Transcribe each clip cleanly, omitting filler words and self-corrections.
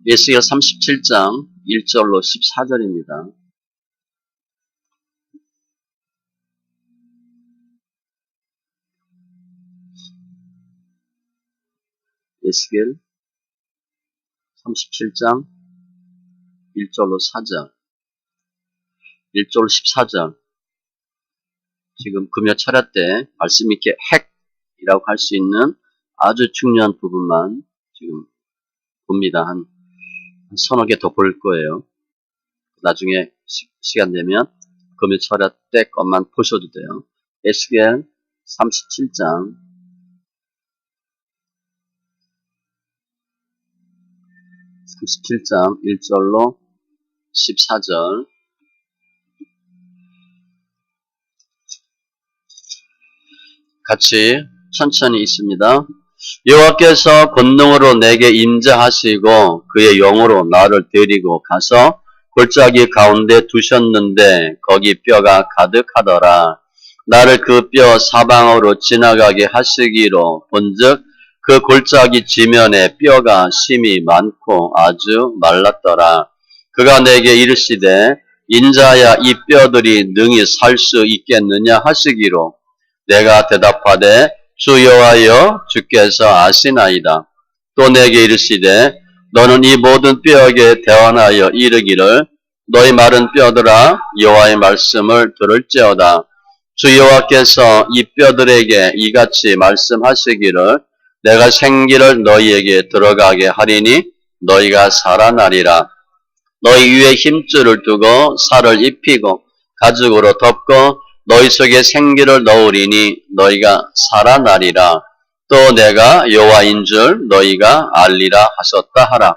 에스겔 37장 1절로 14절입니다. 에스겔 37장 1절로 4절, 1절로 14절. 지금 금요 철야 때 말씀 있게 핵이라고 할 수 있는 아주 중요한 부분만 지금 봅니다. 한 서너 개 더 볼 거예요. 나중에 시간 되면 금요 철야 때 것만 보셔도 돼요. 에스겔 37장 1절로 14절. 같이 천천히 있습니다. 여호와께서 권능으로 내게 임재하시고 그의 영으로 나를 데리고 가서 골짜기 가운데 두셨는데 거기 뼈가 가득하더라. 나를 그 뼈 사방으로 지나가게 하시기로 본즉 그 골짜기 지면에 뼈가 심이 많고 아주 말랐더라. 그가 내게 이르시되 인자야 이 뼈들이 능히 살 수 있겠느냐 하시기로 내가 대답하되 주 여호와여 주께서 아시나이다. 또 내게 이르시되 너는 이 모든 뼈에게 대언하여 이르기를 너희 마른 뼈들아 여호와의 말씀을 들을지어다. 주 여호와께서 이 뼈들에게 이같이 말씀하시기를 내가 생기를 너희에게 들어가게 하리니 너희가 살아나리라. 너희 위에 힘줄을 두고 살을 입히고 가죽으로 덮고 너희 속에 생기를 넣으리니 너희가 살아나리라. 또 내가 여호와인 줄 너희가 알리라 하셨다 하라.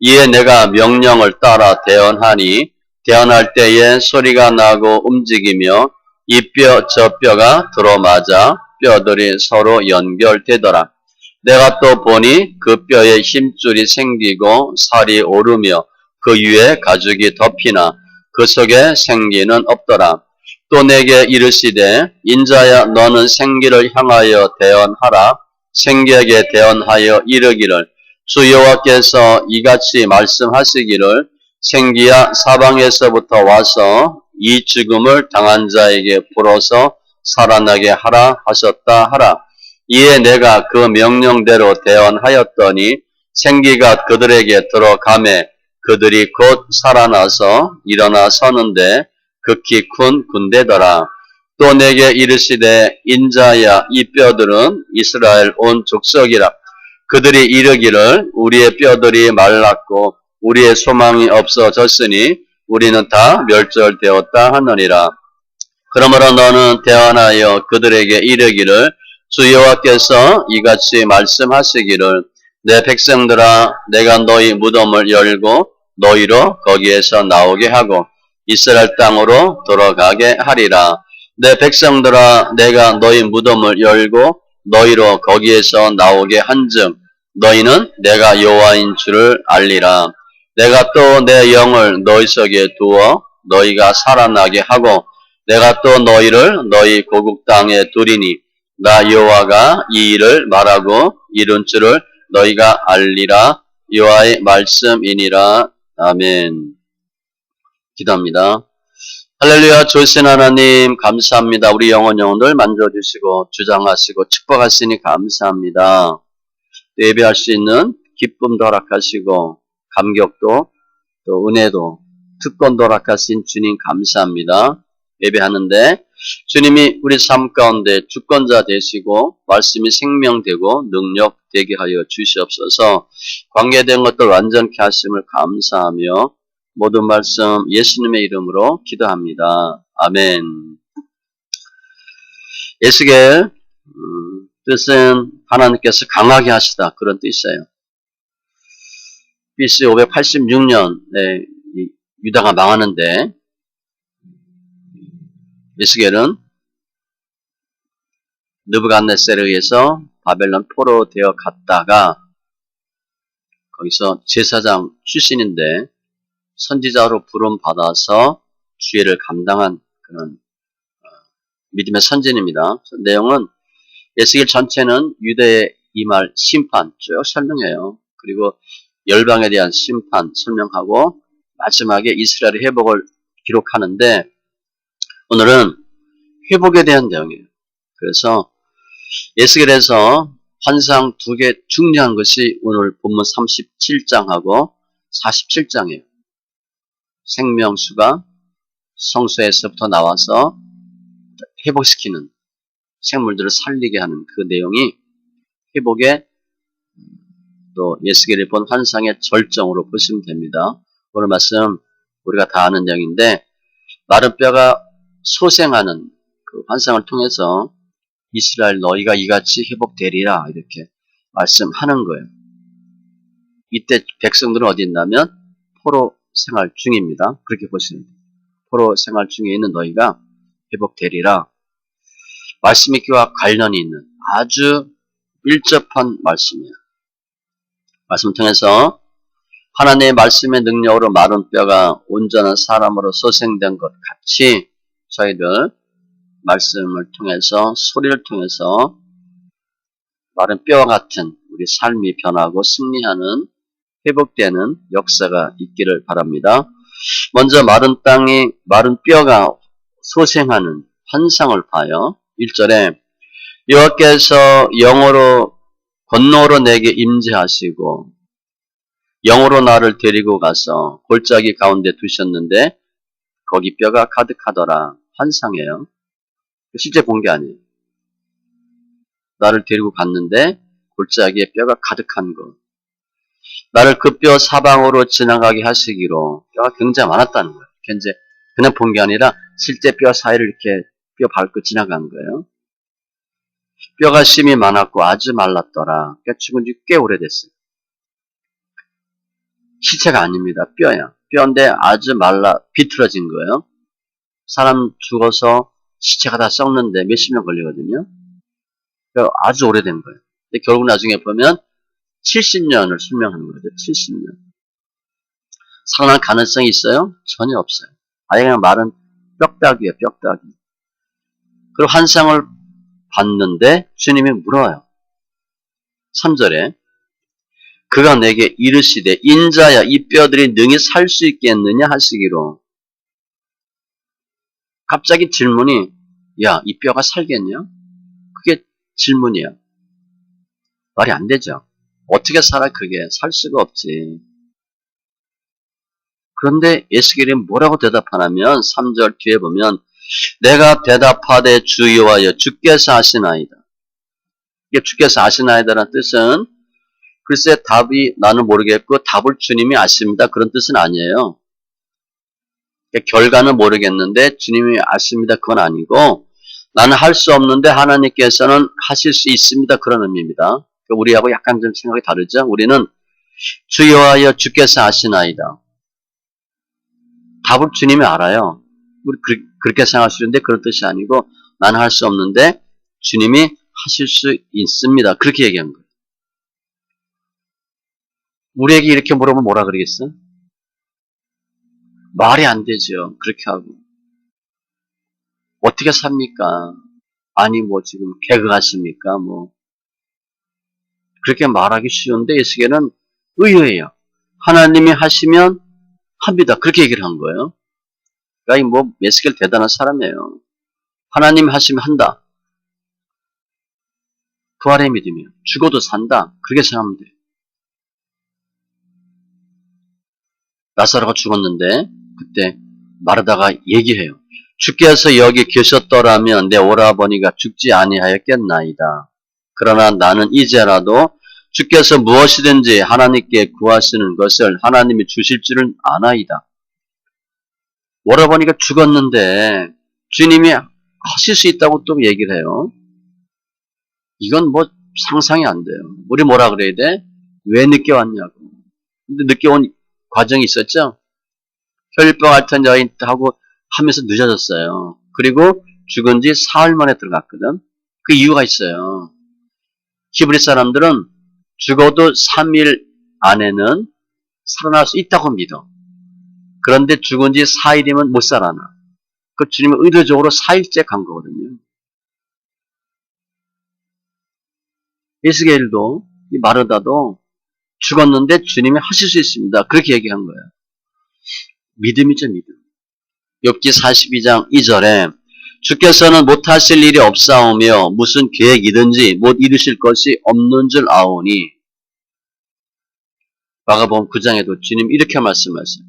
이에 내가 명령을 따라 대언하니 대언할 때에 소리가 나고 움직이며 이 뼈 저 뼈가 들어맞아 뼈들이 서로 연결되더라. 내가 또 보니 그 뼈에 힘줄이 생기고 살이 오르며 그 위에 가죽이 덮이나 그 속에 생기는 없더라. 또 내게 이르시되 인자야 너는 생기를 향하여 대언하라. 생기에게 대언하여 이르기를 주 여호와께서 이같이 말씀하시기를 생기야 사방에서부터 와서 이 죽음을 당한 자에게 불어서 살아나게 하라 하셨다 하라. 이에 내가 그 명령대로 대언하였더니 생기가 그들에게 들어가매 그들이 곧 살아나서 일어나 서는데 극히 큰 군대더라. 또 내게 이르시되 인자야 이 뼈들은 이스라엘 온 족속이라. 그들이 이르기를 우리의 뼈들이 말랐고 우리의 소망이 없어졌으니 우리는 다 멸절되었다 하느니라. 그러므로 너는 대언하여 그들에게 이르기를 주 여호와께서 이같이 말씀하시기를 내 백성들아 내가 너희 무덤을 열고 너희로 거기에서 나오게 하고 이스라엘 땅으로 돌아가게 하리라. 내 백성들아 내가 너희 무덤을 열고 너희로 거기에서 나오게 한즉 너희는 내가 여호와인 줄을 알리라. 내가 또 내 영을 너희 속에 두어 너희가 살아나게 하고 내가 또 너희를 너희 고국 땅에 두리니 나 여호와가 이 일을 말하고 이룬 줄을 너희가 알리라. 여호와의 말씀이니라. 아멘. 기도합니다. 할렐루야. 좋으신 하나님 감사합니다. 우리 영혼을 만져주시고 주장하시고 축복하시니 감사합니다. 예배할 수 있는 기쁨도 허락하시고 감격도 또 은혜도 특권도 허락하신 주님 감사합니다. 예배하는데 주님이 우리 삶 가운데 주권자 되시고 말씀이 생명되고 능력되게 하여 주시옵소서. 관계된 것들 완전케 하심을 감사하며 모든 말씀 예수님의 이름으로 기도합니다. 아멘. 에스겔 뜻은 하나님께서 강하게 하시다 그런 뜻이에요. BC 586년에 유다가 망하는데 에스겔은 느부갓네살에 의해서 바벨론 포로 되어 갔다가 거기서 제사장 출신인데 선지자로 부름 받아서 주의를 감당한 그런 믿음의 선진입니다. 내용은 에스겔 전체는 유대의 이 말 심판 쭉 설명해요. 그리고 열방에 대한 심판 설명하고 마지막에 이스라엘의 회복을 기록하는데 오늘은 회복에 대한 내용이에요. 그래서 에스겔에서 환상 두 개 중요한 것이 오늘 본문 37장하고 47장이에요. 생명수가 성소에서부터 나와서 회복시키는 생물들을 살리게 하는 그 내용이 회복의 또 에스겔이 본 환상의 절정으로 보시면 됩니다. 오늘 말씀 우리가 다 아는 내용인데 마른 뼈가 소생하는 그 환상을 통해서 이스라엘 너희가 이같이 회복되리라 이렇게 말씀하는 거예요. 이때 백성들은 어디 있냐면 포로 생활 중입니다. 그렇게 보시면 돼요. 포로 생활 중에 있는 너희가 회복되리라. 말씀이 그와 관련이 있는 아주 밀접한 말씀이에요. 말씀을 통해서 하나님의 말씀의 능력으로 마른 뼈가 온전한 사람으로 소생된 것 같이 저희들 말씀을 통해서 소리를 통해서 마른 뼈와 같은 우리 삶이 변하고 승리하는 회복되는 역사가 있기를 바랍니다. 먼저 마른 뼈가 소생하는 환상을 봐요. 1절에 여호와께서 영으로 권능으로 내게 임재하시고 영으로 나를 데리고 가서 골짜기 가운데 두셨는데 거기 뼈가 가득하더라. 환상이에요. 실제 본 게 아니에요. 나를 데리고 갔는데 골짜기에 뼈가 가득한 것. 나를 그 뼈 사방으로 지나가게 하시기로 뼈가 굉장히 많았다는 거예요. 이제 그냥 본 게 아니라 실제 뼈 사이를 이렇게 뼈 밟고 지나간 거예요. 뼈가 심이 많았고 아주 말랐더라. 그러니까 죽은 지 꽤 오래됐어요. 시체가 아닙니다. 뼈야. 뼈인데 아주 말라 비틀어진 거예요. 사람 죽어서 시체가 다 썩는데 몇십 년 걸리거든요. 그러니까 아주 오래된 거예요. 근데 결국 나중에 보면 70년을 설명하는 거죠. 70년. 살아날 가능성이 있어요? 전혀 없어요. 아예 그냥 마른 뼈다귀예요. 뼈다귀. 그리고 환상을 봤는데 주님이 물어요. 3절에 그가 내게 이르시되 인자야 이 뼈들이 능히 살 수 있겠느냐 하시기로. 갑자기 질문이 야, 이 뼈가 살겠냐? 그게 질문이야. 말이 안 되죠. 어떻게 살아 그게? 살 수가 없지. 그런데 에스겔이 뭐라고 대답하냐면 3절 뒤에 보면 내가 대답하되 주 여호와여 주께서 하시나이다. 이게 주께서 아시나이다라는 뜻은 글쎄 답이 나는 모르겠고 답을 주님이 아십니다. 그런 뜻은 아니에요. 결과는 모르겠는데 주님이 아십니다. 그건 아니고 나는 할 수 없는데 하나님께서는 하실 수 있습니다. 그런 의미입니다. 우리하고 약간 좀 생각이 다르죠. 우리는 주 여호와여 주께서 아시나이다. 답을 주님이 알아요. 우리 그렇게 생각하시는데 그런 뜻이 아니고 나는 할 수 없는데 주님이 하실 수 있습니다. 그렇게 얘기한 거예요. 우리에게 이렇게 물어보면 뭐라 그러겠어? 말이 안 되죠. 그렇게 하고. 어떻게 삽니까? 아니 뭐 지금 개그하십니까? 뭐 그렇게 말하기 쉬운데 에스겔은 의외예요. 하나님이 하시면 합니다. 그렇게 얘기를 한 거예요. 그러니까 뭐 에스겔 대단한 사람이에요. 하나님 하시면 한다. 부활의 믿음이에요. 죽어도 산다. 그렇게 생각하면 돼요. 나사로가 죽었는데 그때 마르다가 얘기해요. 주께서 여기 계셨더라면 내 오라버니가 죽지 아니하였겠나이다. 그러나 나는 이제라도 주께서 무엇이든지 하나님께 구하시는 것을 하나님이 주실 줄은 아나이다. 오라버니가 죽었는데 주님이 하실 수 있다고 또 얘기를 해요. 이건 뭐 상상이 안 돼요. 우리 뭐라 그래야 돼? 왜 늦게 왔냐고. 근데 늦게 온 과정이 있었죠? 혈병 앓던 여인하고 하면서 늦어졌어요. 그리고 죽은 지 사흘 만에 들어갔거든. 그 이유가 있어요. 히브리 사람들은 죽어도 3일 안에는 살아날 수 있다고 믿어. 그런데 죽은 지 4일이면 못 살아나. 그 주님은 의도적으로 4일째 간 거거든요. 에스겔도 이 마르다도 죽었는데 주님이 하실 수 있습니다. 그렇게 얘기한 거예요. 믿음이죠, 믿음. 욥기 42장 2절에 주께서는 못하실 일이 없사오며 무슨 계획이든지 못 이루실 것이 없는 줄 아오니. 마가복음 9장에도 주님 이렇게 말씀하세요.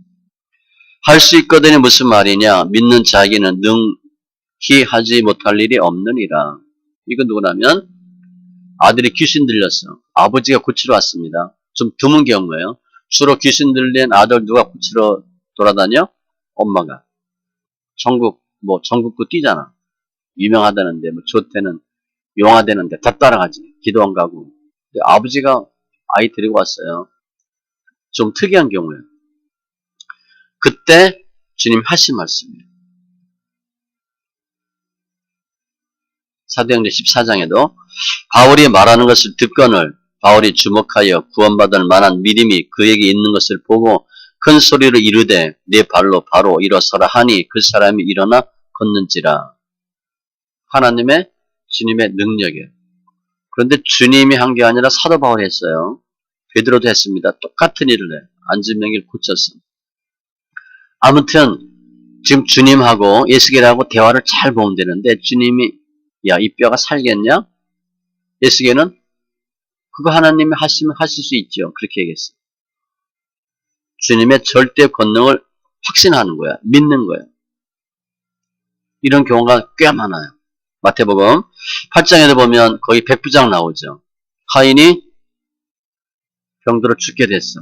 할 수 있거든이 무슨 말이냐? 믿는 자에게는 능히 하지 못할 일이 없느니라. 이건 누구냐면 아들이 귀신 들렸어. 아버지가 고치러 왔습니다. 좀 드문 경우예요. 주로 귀신 들린 아들 누가 고치러 돌아다녀? 엄마가. 전국구 뛰잖아. 유명하다는데, 좋대는, 용화되는데 다 따라가지. 기도 안 가고. 근데 아버지가 아이 데리고 왔어요. 좀 특이한 경우예요. 그때 주님 하신 말씀이에요. 사도행전 14장에도 바울이 말하는 것을 듣거늘 바울이 주목하여 구원받을 만한 믿음이 그에게 있는 것을 보고 큰 소리로 이르되 네 발로 바로 일어서라 하니 그 사람이 일어나 걷는지라. 하나님의 주님의 능력이에요. 그런데 주님이 한 게 아니라 사도 바울이 했어요. 베드로도 했습니다. 똑같은 일을 해. 안진병이를 고쳤어. 아무튼 지금 주님하고 예수계라고 대화를 잘 보면 되는데 주님이 야, 이 뼈가 살겠냐? 예수계는 그거 하나님이 하시면 하실 수 있죠. 그렇게 얘기했어. 주님의 절대 권능을 확신하는 거야. 믿는 거야. 이런 경우가 꽤 많아요. 마태복음 8장에도 보면 거의 백부장 나오죠. 하인이 병들어 죽게 됐어.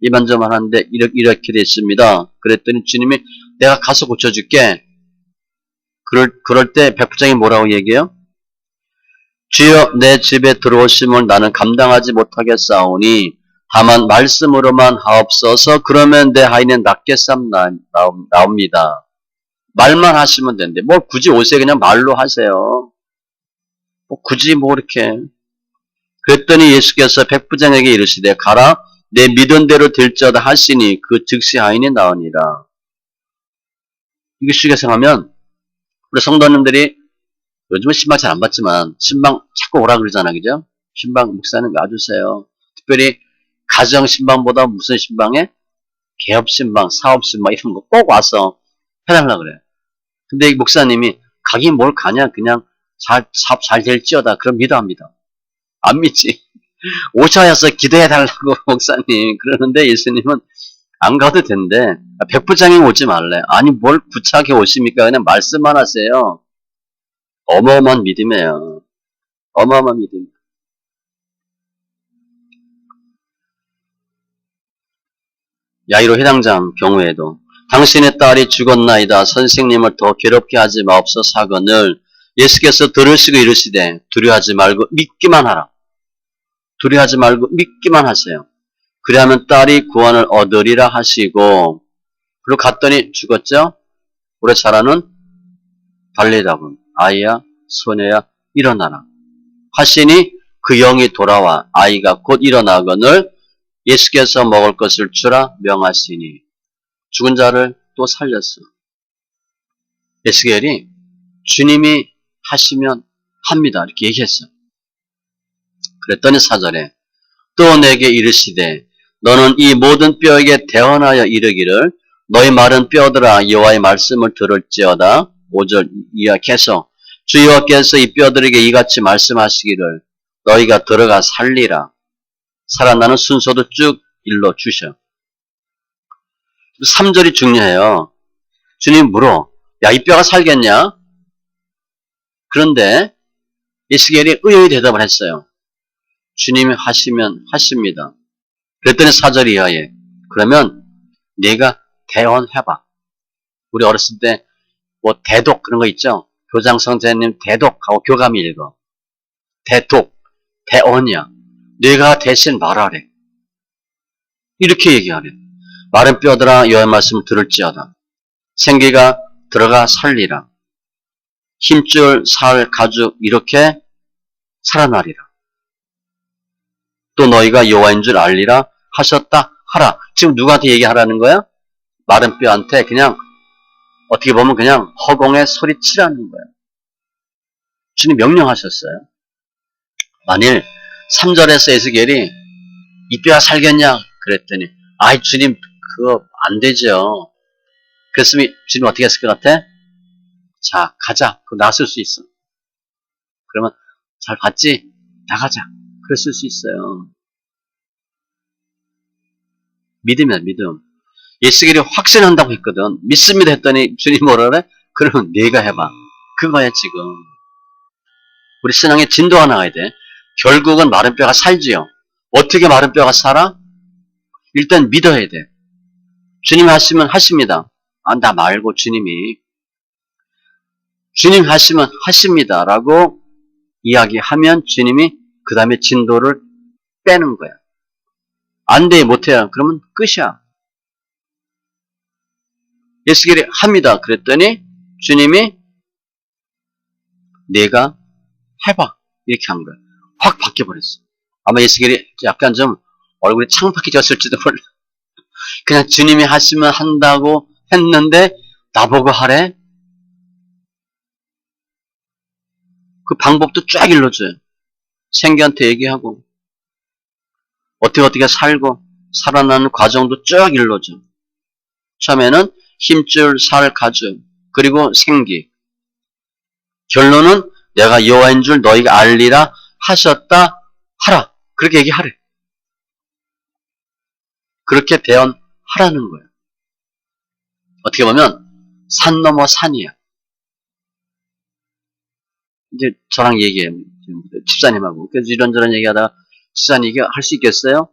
이만저만 하는데 이렇게 됐습니다. 그랬더니 주님이 내가 가서 고쳐줄게. 그럴 때 백부장이 뭐라고 얘기해요? 주여 내 집에 들어오심을 나는 감당하지 못하겠사오니 다만 말씀으로만 하옵소서. 그러면 내 하인은 낫게 나옵니다. 말만 하시면 되는데 뭘 굳이 오세요. 그냥 말로 하세요. 굳이 이렇게. 그랬더니 예수께서 백부장에게 이르시되 가라 내 믿은 대로 될지어다 하시니 그 즉시 하인이 나으니라. 이게 쉽게 생각하면 우리 성도님들이 요즘은 신방 잘 안 받지만 신방 자꾸 오라 그러잖아. 그죠? 신방 목사님 와주세요. 특별히 가정 신방보다 무슨 신방에? 개업 신방, 사업 신방 이런 거 꼭 와서 해달라 그래. 근데 이 목사님이 가긴 뭘 가냐? 그냥 사업 잘 될지어다. 그럼 믿어합니다. 안 믿지. 오셔서 기도해달라고 목사님 그러는데 예수님은 안 가도 된대. 백부장이 오지 말래. 아니 뭘 구차하게 오십니까? 그냥 말씀만 하세요. 어마어마한 믿음이에요. 어마어마한 믿음. 야이로 회당장 경우에도 당신의 딸이 죽었나이다. 선생님을 더 괴롭게 하지 마옵소서 하거늘 예수께서 들으시고 이르시되 두려워하지 말고 믿기만 하라. 두려워하지 말고 믿기만 하세요. 그래야만 딸이 구원을 얻으리라 하시고 그리고 갔더니 죽었죠? 오래 자라는 달리다군 아이야 소녀야 일어나라 하시니 그 영이 돌아와 아이가 곧 일어나거늘 예수께서 먹을 것을 주라 명하시니 죽은 자를 또 살렸어. 에스겔이 주님이 하시면 합니다. 이렇게 얘기했어. 그랬더니 4절에 또 내게 이르시되 너는 이 모든 뼈에게 대언하여 이르기를 너희 마른 뼈들아 여호와의 말씀을 들을지어다. 5절 이야기해서 주 여호와께서 이 뼈들에게 이같이 말씀하시기를 너희가 들어가 살리라. 살아나는 순서도 쭉 일러 주셔. 3절이 중요해요. 주님 물어. 야, 이 뼈가 살겠냐? 그런데 에스겔이 의외의 대답을 했어요. 주님이 하시면 하십니다. 그랬더니 4절 이하에 그러면 네가 대언해봐. 우리 어렸을 때 뭐 대독 그런 거 있죠? 교장 선생님 대독하고 교감이 읽어. 대독, 대언이야. 네가 대신 말하래. 이렇게 얘기하래. 마른 뼈들아 여호와의 말씀을 들을지어다. 생기가 들어가 살리라. 힘줄 살 가죽 이렇게 살아나리라. 또 너희가 여호와인 줄 알리라 하셨다 하라. 지금 누구한테 얘기하라는 거야? 마른 뼈한테 그냥 어떻게 보면 그냥 허공에 소리치라는 거야. 주님 명령하셨어요. 만일 3절에서 에스겔이 이 뼈가 살겠냐? 그랬더니 아이 주님 그거 안 되죠. 그랬으면 주님 어떻게 했을 것 같아? 자 가자. 그거 나설 수 있어. 그러면 잘 봤지? 나가자. 그랬을 수 있어요. 믿음이야 믿음. 예수길이 확신한다고 했거든. 믿습니다 했더니 주님 뭐라 그래? 그러면 네가 해봐. 그거야 지금. 우리 신앙의 진도가 나가야 돼. 결국은 마른 뼈가 살지요. 어떻게 마른 뼈가 살아? 일단 믿어야 돼. 주님이 하시면 하십니다. 아, 나 말고 주님이. 주님 하시면 하십니다. 라고 이야기하면 주님이 그 다음에 진도를 빼는 거야. 안 돼, 못해요. 그러면 끝이야. 예수길이 합니다. 그랬더니 주님이 내가 해봐. 이렇게 한 거야. 확 바뀌어버렸어. 아마 예수길이 약간 좀 얼굴이 창박해졌을지도 몰라. 그냥 주님이 하시면 한다고 했는데 나보고 하래? 그 방법도 쫙 일러줘요. 생기한테 얘기하고 어떻게 살고 살아나는 과정도 쫙 일러줘. 처음에는 힘줄, 살, 가죽 그리고 생기. 결론은 내가 여호와인 줄 너희가 알리라 하셨다 하라. 그렇게 얘기하래. 그렇게 대언하라는 거예요. 어떻게 보면 산 넘어 산이야. 이제 저랑 얘기해요. 집사님하고. 그래서 이런저런 얘기하다가 집사님 이게 할 수 있겠어요?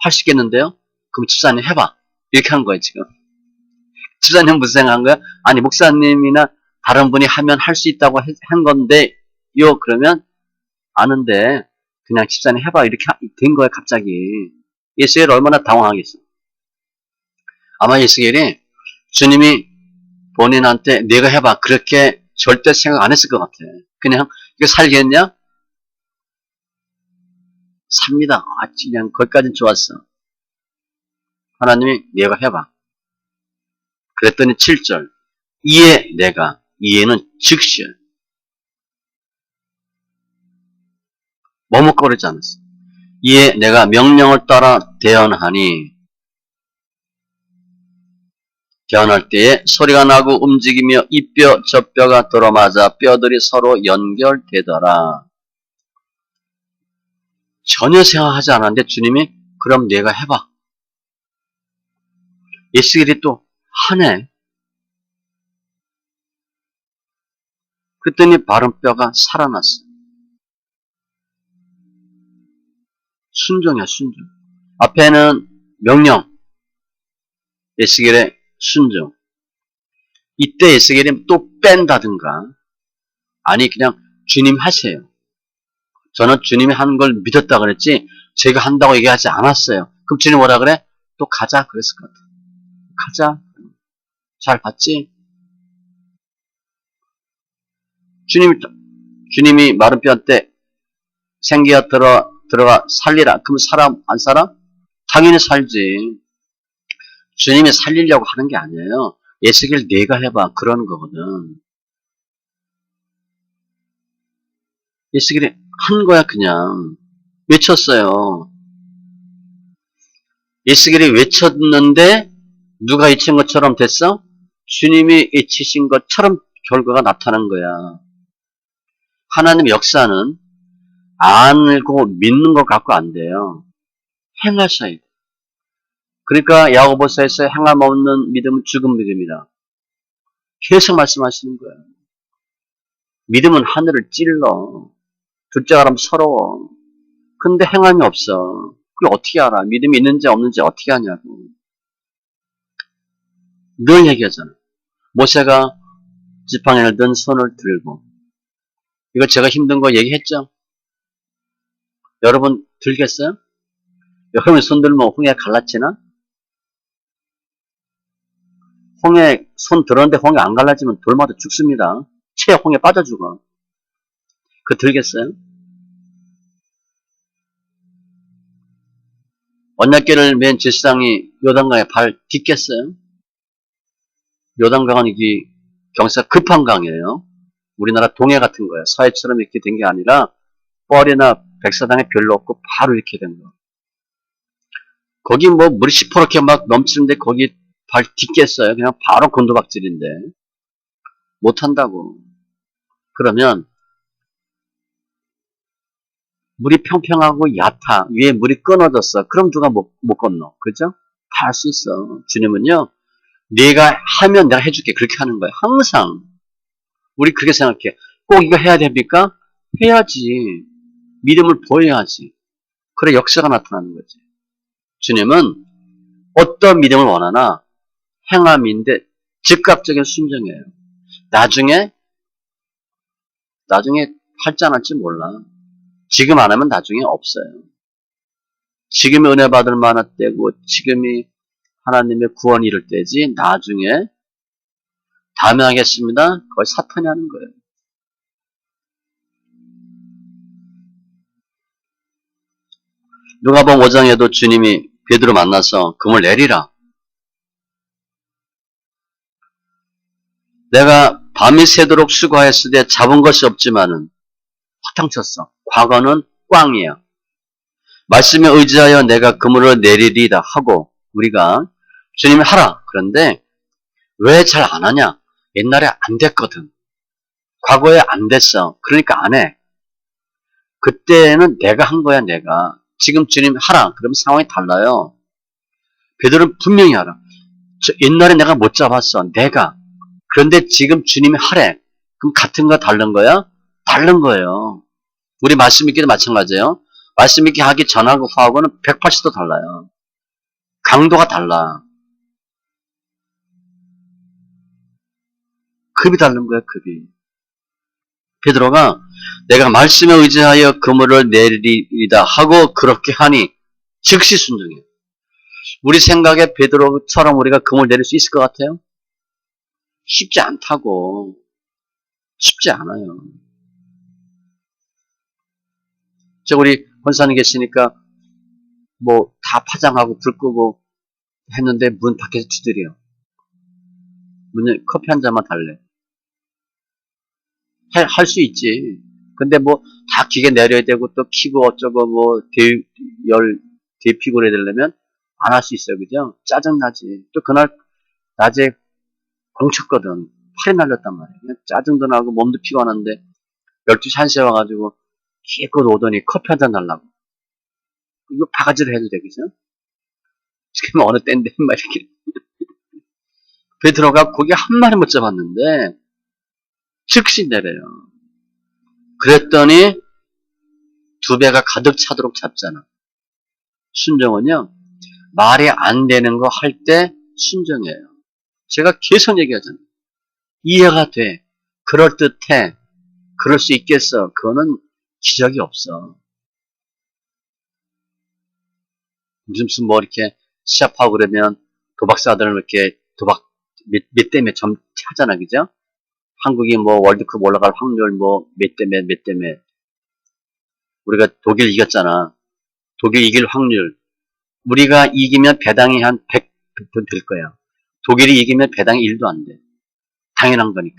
할 수 있겠는데요? 그럼 집사님 해봐. 이렇게 한 거예요 지금. 집사님 무슨 생각한 거야? 아니 목사님이나 다른 분이 하면 할 수 있다고 한 건데요. 그러면 아는데 그냥 집사님 해봐. 이렇게 된 거예요 갑자기. 예수엘 얼마나 당황하겠어. 아마 예수엘이 주님이 본인한테 내가 해봐. 그렇게 절대 생각 안 했을 것 같아. 그냥 이거 살겠냐? 삽니다. 아, 그냥 거기까지는 좋았어. 하나님이 내가 해봐. 그랬더니 7절. 이에 내가, 이에는 즉시 머뭇거리지 않았어. 이에 내가 명령을 따라 대언하니 대언할 때에 소리가 나고 움직이며 이 뼈 저 뼈가 들어맞아 뼈들이 서로 연결되더라. 전혀 생각하지 않았는데 주님이 그럼 내가 해봐. 예수길이 또 하네. 그랬더니 바른 뼈가 살아났어. 순종이야 순종. 앞에는 명령. 예수길의 순종. 이때 예수길이 또 뺀다든가 아니 그냥 주님 하세요. 저는 주님이 하는 걸 믿었다 그랬지 제가 한다고 얘기하지 않았어요. 그럼 주님 뭐라 그래? 또 가자 그랬을 것 같아. 가자. 잘 봤지? 주님이 마른 뼈한테 생기가 들어가 살리라. 그럼 살아 안 살아? 당연히 살지. 주님이 살리려고 하는 게 아니에요. 예수길 내가 해봐. 그러는 거거든. 예수길이 한 거야 그냥. 외쳤어요. 예수길이 외쳤는데 누가 외친 것처럼 됐어? 주님이 외치신 것처럼 결과가 나타난 거야. 하나님 역사는 알고 믿는 것 갖고 안 돼요. 행하셔야 돼. 그러니까 야고보서에서 행함 없는 믿음은 죽은 믿음이다. 계속 말씀하시는 거예요. 믿음은 하늘을 찔러. 둘째 가라면 서러워. 근데 행함이 없어. 그걸 어떻게 알아? 믿음이 있는지 없는지 어떻게 하냐고. 늘 얘기하잖아. 모세가 지팡이를 든 손을 들고. 이거 제가 힘든 거 얘기했죠? 여러분 들겠어요? 여러분 손 들면 홍해 갈라지나? 홍해 손 들었는데 홍해 안 갈라지면 돌마다 죽습니다. 채 홍해 빠져 죽어. 그거 들겠어요? 언약궤를 맨 제사장이 요단강에 발 딛겠어요? 요단강은 이게 경사가 급한 강이에요. 우리나라 동해 같은 거예요. 서해처럼 이렇게 된 게 아니라 뻘이나 백사장에 별로 없고 바로 이렇게 된 거. 거기 뭐 물이 시퍼렇게 막 넘치는데 거기 발 딛겠어요? 그냥 바로 곤두박질인데. 못한다고. 그러면 물이 평평하고 얕아. 위에 물이 끊어졌어. 그럼 누가 못 건너. 그죠? 다 할 수 있어. 주님은요. 네가 하면 내가 해줄게. 그렇게 하는 거예요. 항상. 우리 그렇게 생각해. 꼭 이거 해야 됩니까? 해야지. 믿음을 보여야지. 그래 역사가 나타나는 거지. 주님은 어떤 믿음을 원하나 행함인데 즉각적인 순종이에요. 나중에 할지 안 할지 몰라. 지금 안 하면 나중에 없어요. 지금이 은혜 받을 만한 때고 지금이 하나님의 구원이 이룰 때지 나중에 다음에 하겠습니다. 그걸 사탄이 하는 거예요. 누가복음 5장에도 주님이 베드로 만나서 금을 내리라. 내가 밤이 새도록 수고하였을 때 잡은 것이 없지만은 허탕쳤어. 과거는 꽝이야. 말씀에 의지하여 내가 그물을 내리리다 하고 우리가 주님이 하라. 그런데 왜 잘 안 하냐? 옛날에 안 됐거든. 과거에 안 됐어. 그러니까 안 해. 그때는 내가 한 거야, 내가. 지금 주님 하라. 그러면 상황이 달라요. 베드로는 분명히 하라. 옛날에 내가 못 잡았어. 내가. 그런데 지금 주님이 하래. 그럼 같은 거 다른 거야? 다른 거예요. 우리 말씀 읽기도 마찬가지예요. 말씀 읽기 하기 전하고 후하고는 180도 달라요. 강도가 달라. 급이 다른 거야, 급이. 베드로가 내가 말씀에 의지하여 그물을 내리리다 하고 그렇게 하니 즉시 순종해. 우리 생각에 베드로처럼 우리가 그물 내릴 수 있을 것 같아요? 쉽지 않다고. 쉽지 않아요. 우리 권사님 계시니까 뭐 다 파장하고 불 끄고 했는데 문 밖에서 두드려. 문에 커피 한 잔만 달래. 할 수 있지. 근데 뭐 다 기계 내려야 되고 또 키고 어쩌고 뭐 대피고 해야 되려면 안 할 수 있어요. 그죠? 짜증나지. 또 그날 낮에 공쳤거든. 팔이 날렸단 말이에요. 짜증도 나고 몸도 피곤한데 12시 1시에 와가지고 기껏 오더니 커피 한 잔 달라고. 이거 바가지를 해도 되겠죠? 지금 어느 때인데 막 이렇게 베드로가 고기 한 마리 못 잡았는데 즉시 내려요. 그랬더니 두 배가 가득 차도록 잡잖아. 순종은요. 말이 안 되는 거 할 때 순종이에요. 제가 계속 얘기하잖아요. 이해가 돼. 그럴듯해. 그럴 수 있겠어. 그거는 기적이 없어. 무슨 뭐 이렇게 시합하고 그러면 도박사들은 이렇게 도박 몇 대 몇 점 하잖아. 그죠? 한국이 뭐 월드컵 올라갈 확률 뭐 몇 대 몇. 우리가 독일 이겼잖아. 독일 이길 확률. 우리가 이기면 배당이 한 100 될 거야. 독일이 이기면 배당이 1도 안 돼. 당연한 거니까.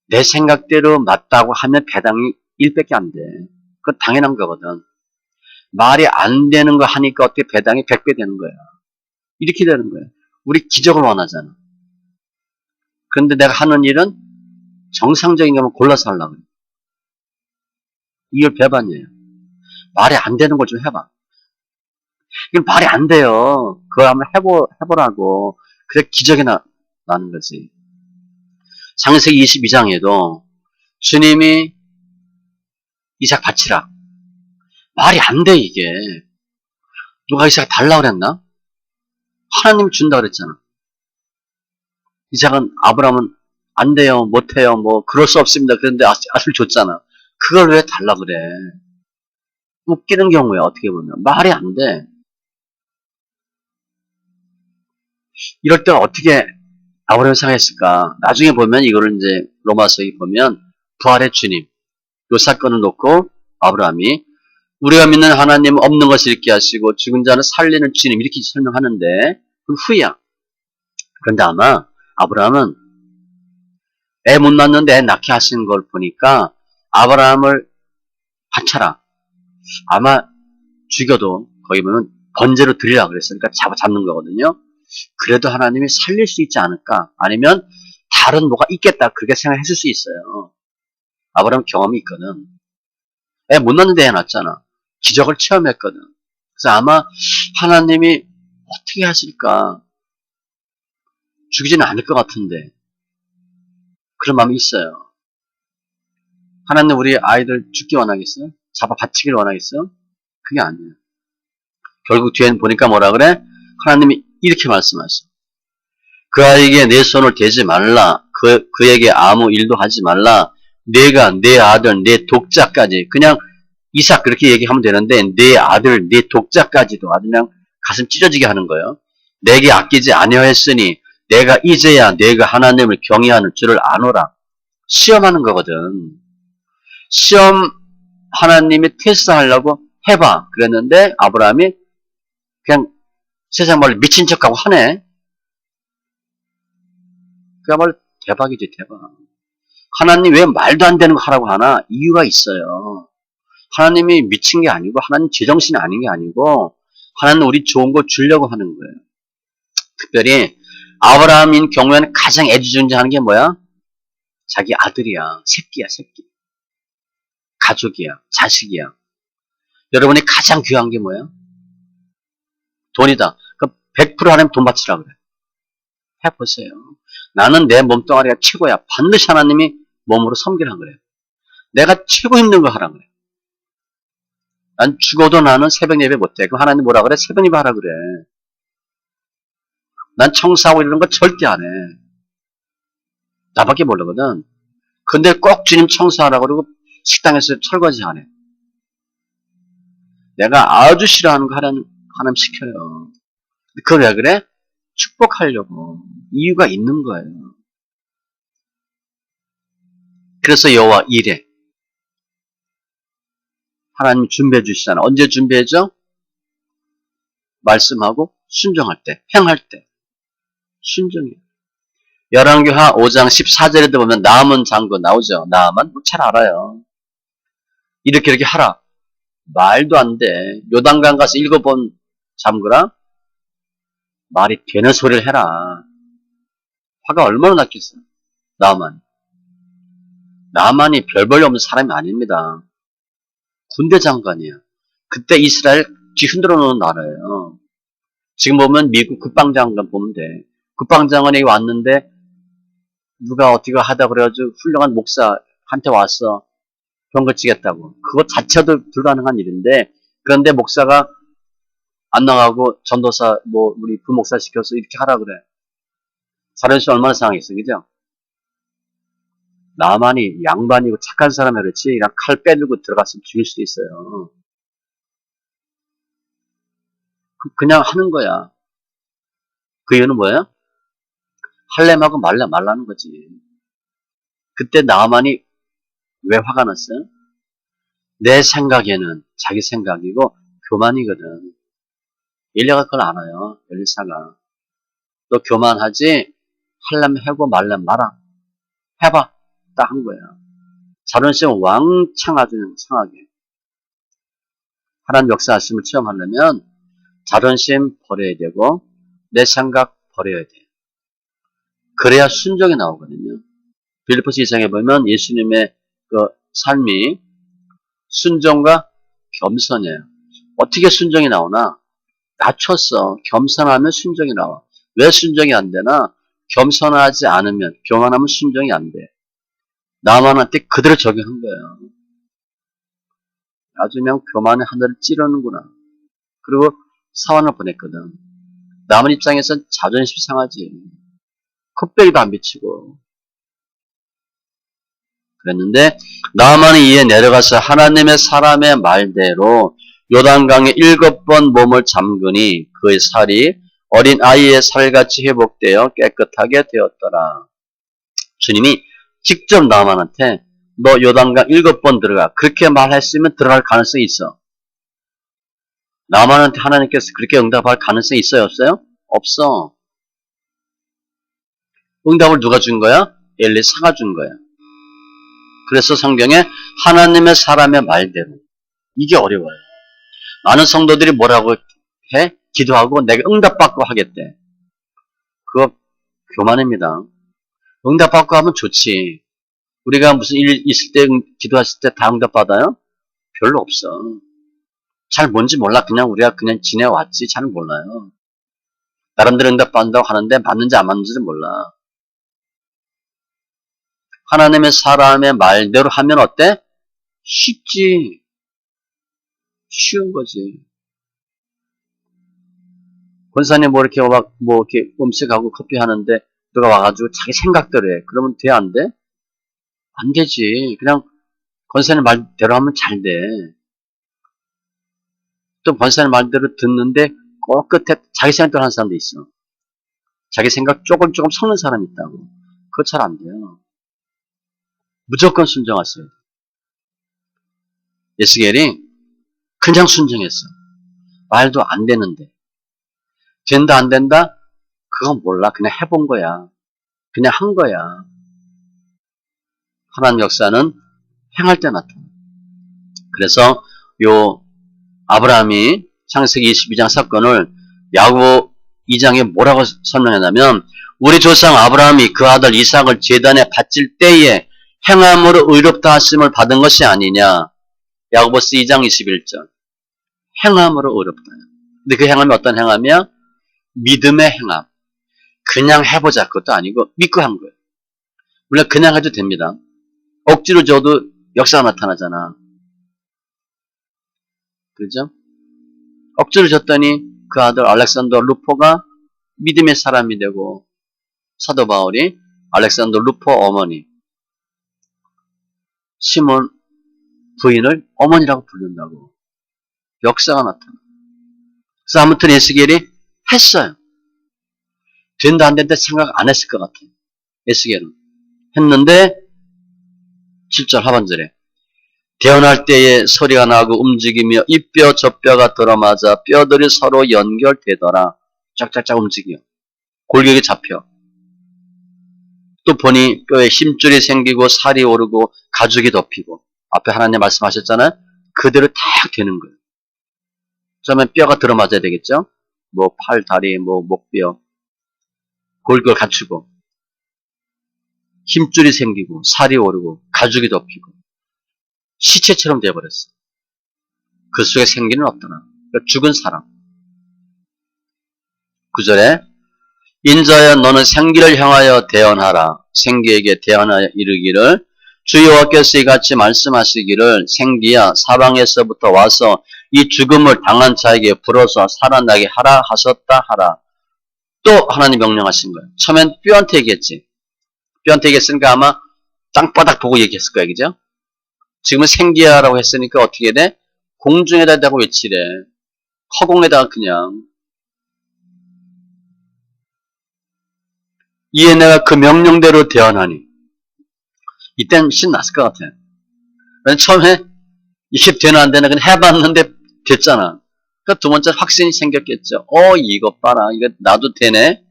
내 생각대로 맞다고 하면 배당이 1밖에 안 돼. 그건 당연한 거거든. 말이 안 되는 거 하니까 어떻게 배당이 100배 되는 거야. 이렇게 되는 거야. 우리 기적을 원하잖아. 그런데 내가 하는 일은 정상적인 것만 골라서 하려고 그래. 이걸 배반이에요. 말이 안 되는 걸 좀 해봐. 이건 말이 안 돼요. 그걸 한번 해보라고. 그래 기적이 나는 거지. 창세기 22장에도 주님이 이삭 바치라. 말이 안 돼, 이게. 누가 이삭 달라고 그랬나? 하나님이 준다 그랬잖아. 이삭은 아브라함은 안 돼요, 못 해요, 뭐 그럴 수 없습니다. 그런데 아들 줬잖아. 그걸 왜 달라 그래? 웃기는 경우야, 어떻게 보면. 말이 안 돼. 이럴 때 어떻게 아브라함이 생각했을까? 나중에 보면 이거를 이제 로마서에 보면 부활의 주님 요 사건을 놓고 아브라함이 우리가 믿는 하나님은 없는 것을 잃게 하시고 죽은 자는 살리는 주님 이렇게 설명하는데 그 후야. 그런데 아마 아브라함은 애 못 낳는데 애 낳게 하시는 걸 보니까 아브라함을 바쳐라. 아마 죽여도 거기 보면 번제로 드리라 그랬으니까 잡는 거거든요. 그래도 하나님이 살릴 수 있지 않을까? 아니면 다른 뭐가 있겠다. 그렇게 생각했을 수 있어요. 아브라함 경험이 있거든. 애 못 낳는데 애 낳았잖아. 기적을 체험했거든. 그래서 아마 하나님이 어떻게 하실까? 죽이지는 않을 것 같은데. 그런 마음이 있어요. 하나님 우리 아이들 죽기 원하겠어요? 잡아 바치기를 원하겠어요? 그게 아니에요. 결국 뒤에는 보니까 뭐라 그래? 하나님이 이렇게 말씀하셔. 그 아이에게 내 손을 대지 말라. 그에게 아무 일도 하지 말라. 내가 내 아들, 내 독자까지 그냥 이삭 그렇게 얘기하면 되는데 내 아들, 내 독자까지도 아주 그냥 가슴 찢어지게 하는 거예요. 내게 아끼지 아니하였으니 내가 이제야 내가 하나님을 경외하는 줄을 아노라. 시험하는 거거든. 시험 하나님이 테스트하려고 해봐. 그랬는데 아브라함이 그냥 세상 말로 미친 척하고 하네. 그야말로 대박이지 대박. 하나님 왜 말도 안 되는 거 하라고 하나? 이유가 있어요. 하나님이 미친 게 아니고 하나님 제정신이 아닌 게 아니고 하나님 우리 좋은 거 주려고 하는 거예요. 특별히 아브라함인 경우에는 가장 애지중지하는 게 뭐야? 자기 아들이야. 새끼야 새끼. 가족이야. 자식이야. 여러분이 가장 귀한 게 뭐야? 돈이다. 그럼 100% 하나님 돈 바치라 그래. 해보세요. 나는 내 몸뚱아리가 최고야. 반드시 하나님이 몸으로 섬기라 그래요. 내가 최고 힘든 거 하라 그래. 난 죽어도 나는 새벽 예배 못해. 그럼 하나님 뭐라 그래? 새벽 예배 하라 그래. 난 청소하고 이러는 거 절대 안 해. 나밖에 모르거든. 근데 꼭 주님 청소하라 그러고 식당에서 설거지 안 해. 내가 아주 싫어하는 거 하나님 시켜요. 그거 왜 그래? 축복하려고. 이유가 있는 거예요. 그래서 여호와 이래. 하나님 준비해 주시잖아. 언제 준비해줘? 말씀하고 순종할 때, 행할 때. 순종이에요. 열왕기하 5장 14절에도 보면 나아만 장군 나오죠. 나아만 뭐 잘 알아요. 이렇게 하라. 말도 안 돼. 요단강 가서 7번 잠그라? 말이 되는 소리를 해라. 화가 얼마나 났겠어. 나아만. 나아만이 별 볼일 없는 사람이 아닙니다. 군대 장관이야. 그때 이스라엘 뒤흔들어 놓은 나라예요. 지금 보면 미국 국방장관 보면 돼. 국방장관이 왔는데 누가 어떻게 하다 그래가지고 훌륭한 목사한테 왔어. 병거 치겠다고. 그거 자체도 불가능한 일인데 그런데 목사가 안 나가고 전도사 우리 부목사 시켜서 이렇게 하라 그래. 사련씨 얼마나 상하겠어. 그죠? 나만이 양반이고 착한 사람이 그렇지 그냥 칼 빼들고 들어갔으면 죽일 수도 있어요. 그냥 하는 거야. 그 이유는 뭐예요? 할렘하고 말라는 거지. 그때 나만이 왜 화가 났어요? 내 생각에는 자기 생각이고 교만이거든. 엘리야가 그걸 알아요. 엘리사가. 너 교만하지? 할렘 해고 말렘 마라. 해봐. 딱 한 거야. 자존심 왕창 아주 상하게. 하나님 역사하심을 체험하려면 자존심 버려야 되고 내 생각 버려야 돼. 그래야 순종이 나오거든요. 빌립보서 2장에 보면 예수님의 그 삶이 순종과 겸손이에요. 어떻게 순종이 나오나? 낮췄어. 겸손하면 순종이 나와. 왜 순종이 안 되나? 겸손하지 않으면, 교만하면 순종이 안 돼. 나만한테 그대로 적용한 거예요. 아주 그냥 교만의 하늘을 찌르는구나. 그리고 사원을 보냈거든. 남은 입장에선 자존심 상하지. 콧배기도 안 비치고. 그랬는데 나만이 이에 내려가서 하나님의 사람의 말대로 요단강에 7번 몸을 잠그니 그의 살이 어린 아이의 살같이 회복되어 깨끗하게 되었더라. 주님이 직접 나만한테 너 요단강 7번 들어가. 그렇게 말했으면 들어갈 가능성이 있어. 나만한테 하나님께서 그렇게 응답할 가능성이 있어요? 없어요? 없어. 응답을 누가 준 거야? 엘리사가 준 거야. 그래서 성경에 하나님의 사람의 말대로. 이게 어려워요. 많은 성도들이 뭐라고 해? 기도하고 내가 응답받고 하겠대. 그거 교만입니다. 응답받고 하면 좋지. 우리가 무슨 일 있을 때 기도했을 때 다 응답받아요? 별로 없어. 잘 뭔지 몰라. 그냥 우리가 그냥 지내왔지. 잘 몰라요. 나름대로 응답받는다고 하는데 맞는지 안 맞는지를 몰라. 하나님의 사람의 말대로 하면 어때? 쉽지. 쉬운 거지. 권사님 뭐 이렇게 뭐 이렇게 음식하고 커피 하는데 누가 와가지고 자기 생각대로 해. 그러면 돼, 안 돼? 안 되지. 그냥 권사님 말대로 하면 잘 돼. 또 권사님 말대로 듣는데 꼭 끝에 자기 생각대로 하는 사람도 있어. 자기 생각 조금 섞는 사람이 있다고. 그거 잘 안 돼요. 무조건 순종하세요. 에스겔이 그냥 순종했어. 말도 안 되는데. 된다 안 된다? 그건 몰라. 그냥 해본 거야. 그냥 한 거야. 하나님 역사는 행할 때 나타나. 그래서 요 아브라함이 창세기 22장 사건을 야고보 2장에 뭐라고 설명했냐면 우리 조상 아브라함이 그 아들 이삭을 제단에 바칠 때에 행함으로 의롭다 하심을 받은 것이 아니냐. 야고보서 2장 21절. 행함으로 의롭다. 근데 그 행함이 어떤 행함이야? 믿음의 행함. 그냥 해보자. 그것도 아니고 믿고 한 거예요. 물론 그냥 해도 됩니다. 억지로 줘도 역사가 나타나잖아. 그죠? 억지로 줬더니 그 아들 알렉산더 루포가 믿음의 사람이 되고 사도 바울이 알렉산더 루포 어머니 시몬 부인을 어머니라고 부른다고. 역사가 나타나. 그래서 아무튼 에스겔이 했어요. 된다 안 된다 생각 안 했을 것 같아요. 에스겔은. 했는데 7절 하반절에 태어날 때에 소리가 나고 움직이며 이 뼈 저 뼈가 들어맞아 뼈들이 서로 연결되더라. 쫙쫙쫙 움직여. 골격이 잡혀. 또 보니 뼈에 힘줄이 생기고 살이 오르고 가죽이 덮이고 앞에 하나님 말씀하셨잖아요. 그대로 딱 되는 거예요. 그러면 뼈가 들어맞아야 되겠죠. 뭐 팔, 다리, 뭐 목뼈, 골격을 갖추고 힘줄이 생기고 살이 오르고 가죽이 덮이고 시체처럼 되어버렸어. 그 속에 생기는 없더나. 그러니까 죽은 사람. 9절에 인자여 너는 생기를 향하여 대언하라. 생기에게 대언하여 이르기를 주 여호와께서 이같이 말씀하시기를 생기야 사방에서부터 와서 이 죽음을 당한 자에게 불어서 살아나게 하라 하셨다 하라. 또 하나님 명령하신 거예요. 처음엔 뼈한테 얘기했지. 뼈한테 얘기했으니까 아마 땅바닥 보고 얘기했을 거야. 그죠? 지금은 생기야라고 했으니까 어떻게 돼? 공중에다 대고 외치래. 허공에다가 그냥. 이에 내가 그 명령대로 대언하니. 이땐 신났을 것 같아. 처음에 이게 되나 안 되나 그냥 해봤는데 됐잖아. 그러니까 두 번째 확신이 생겼겠죠. 이것 봐라. 이거 나도 되네.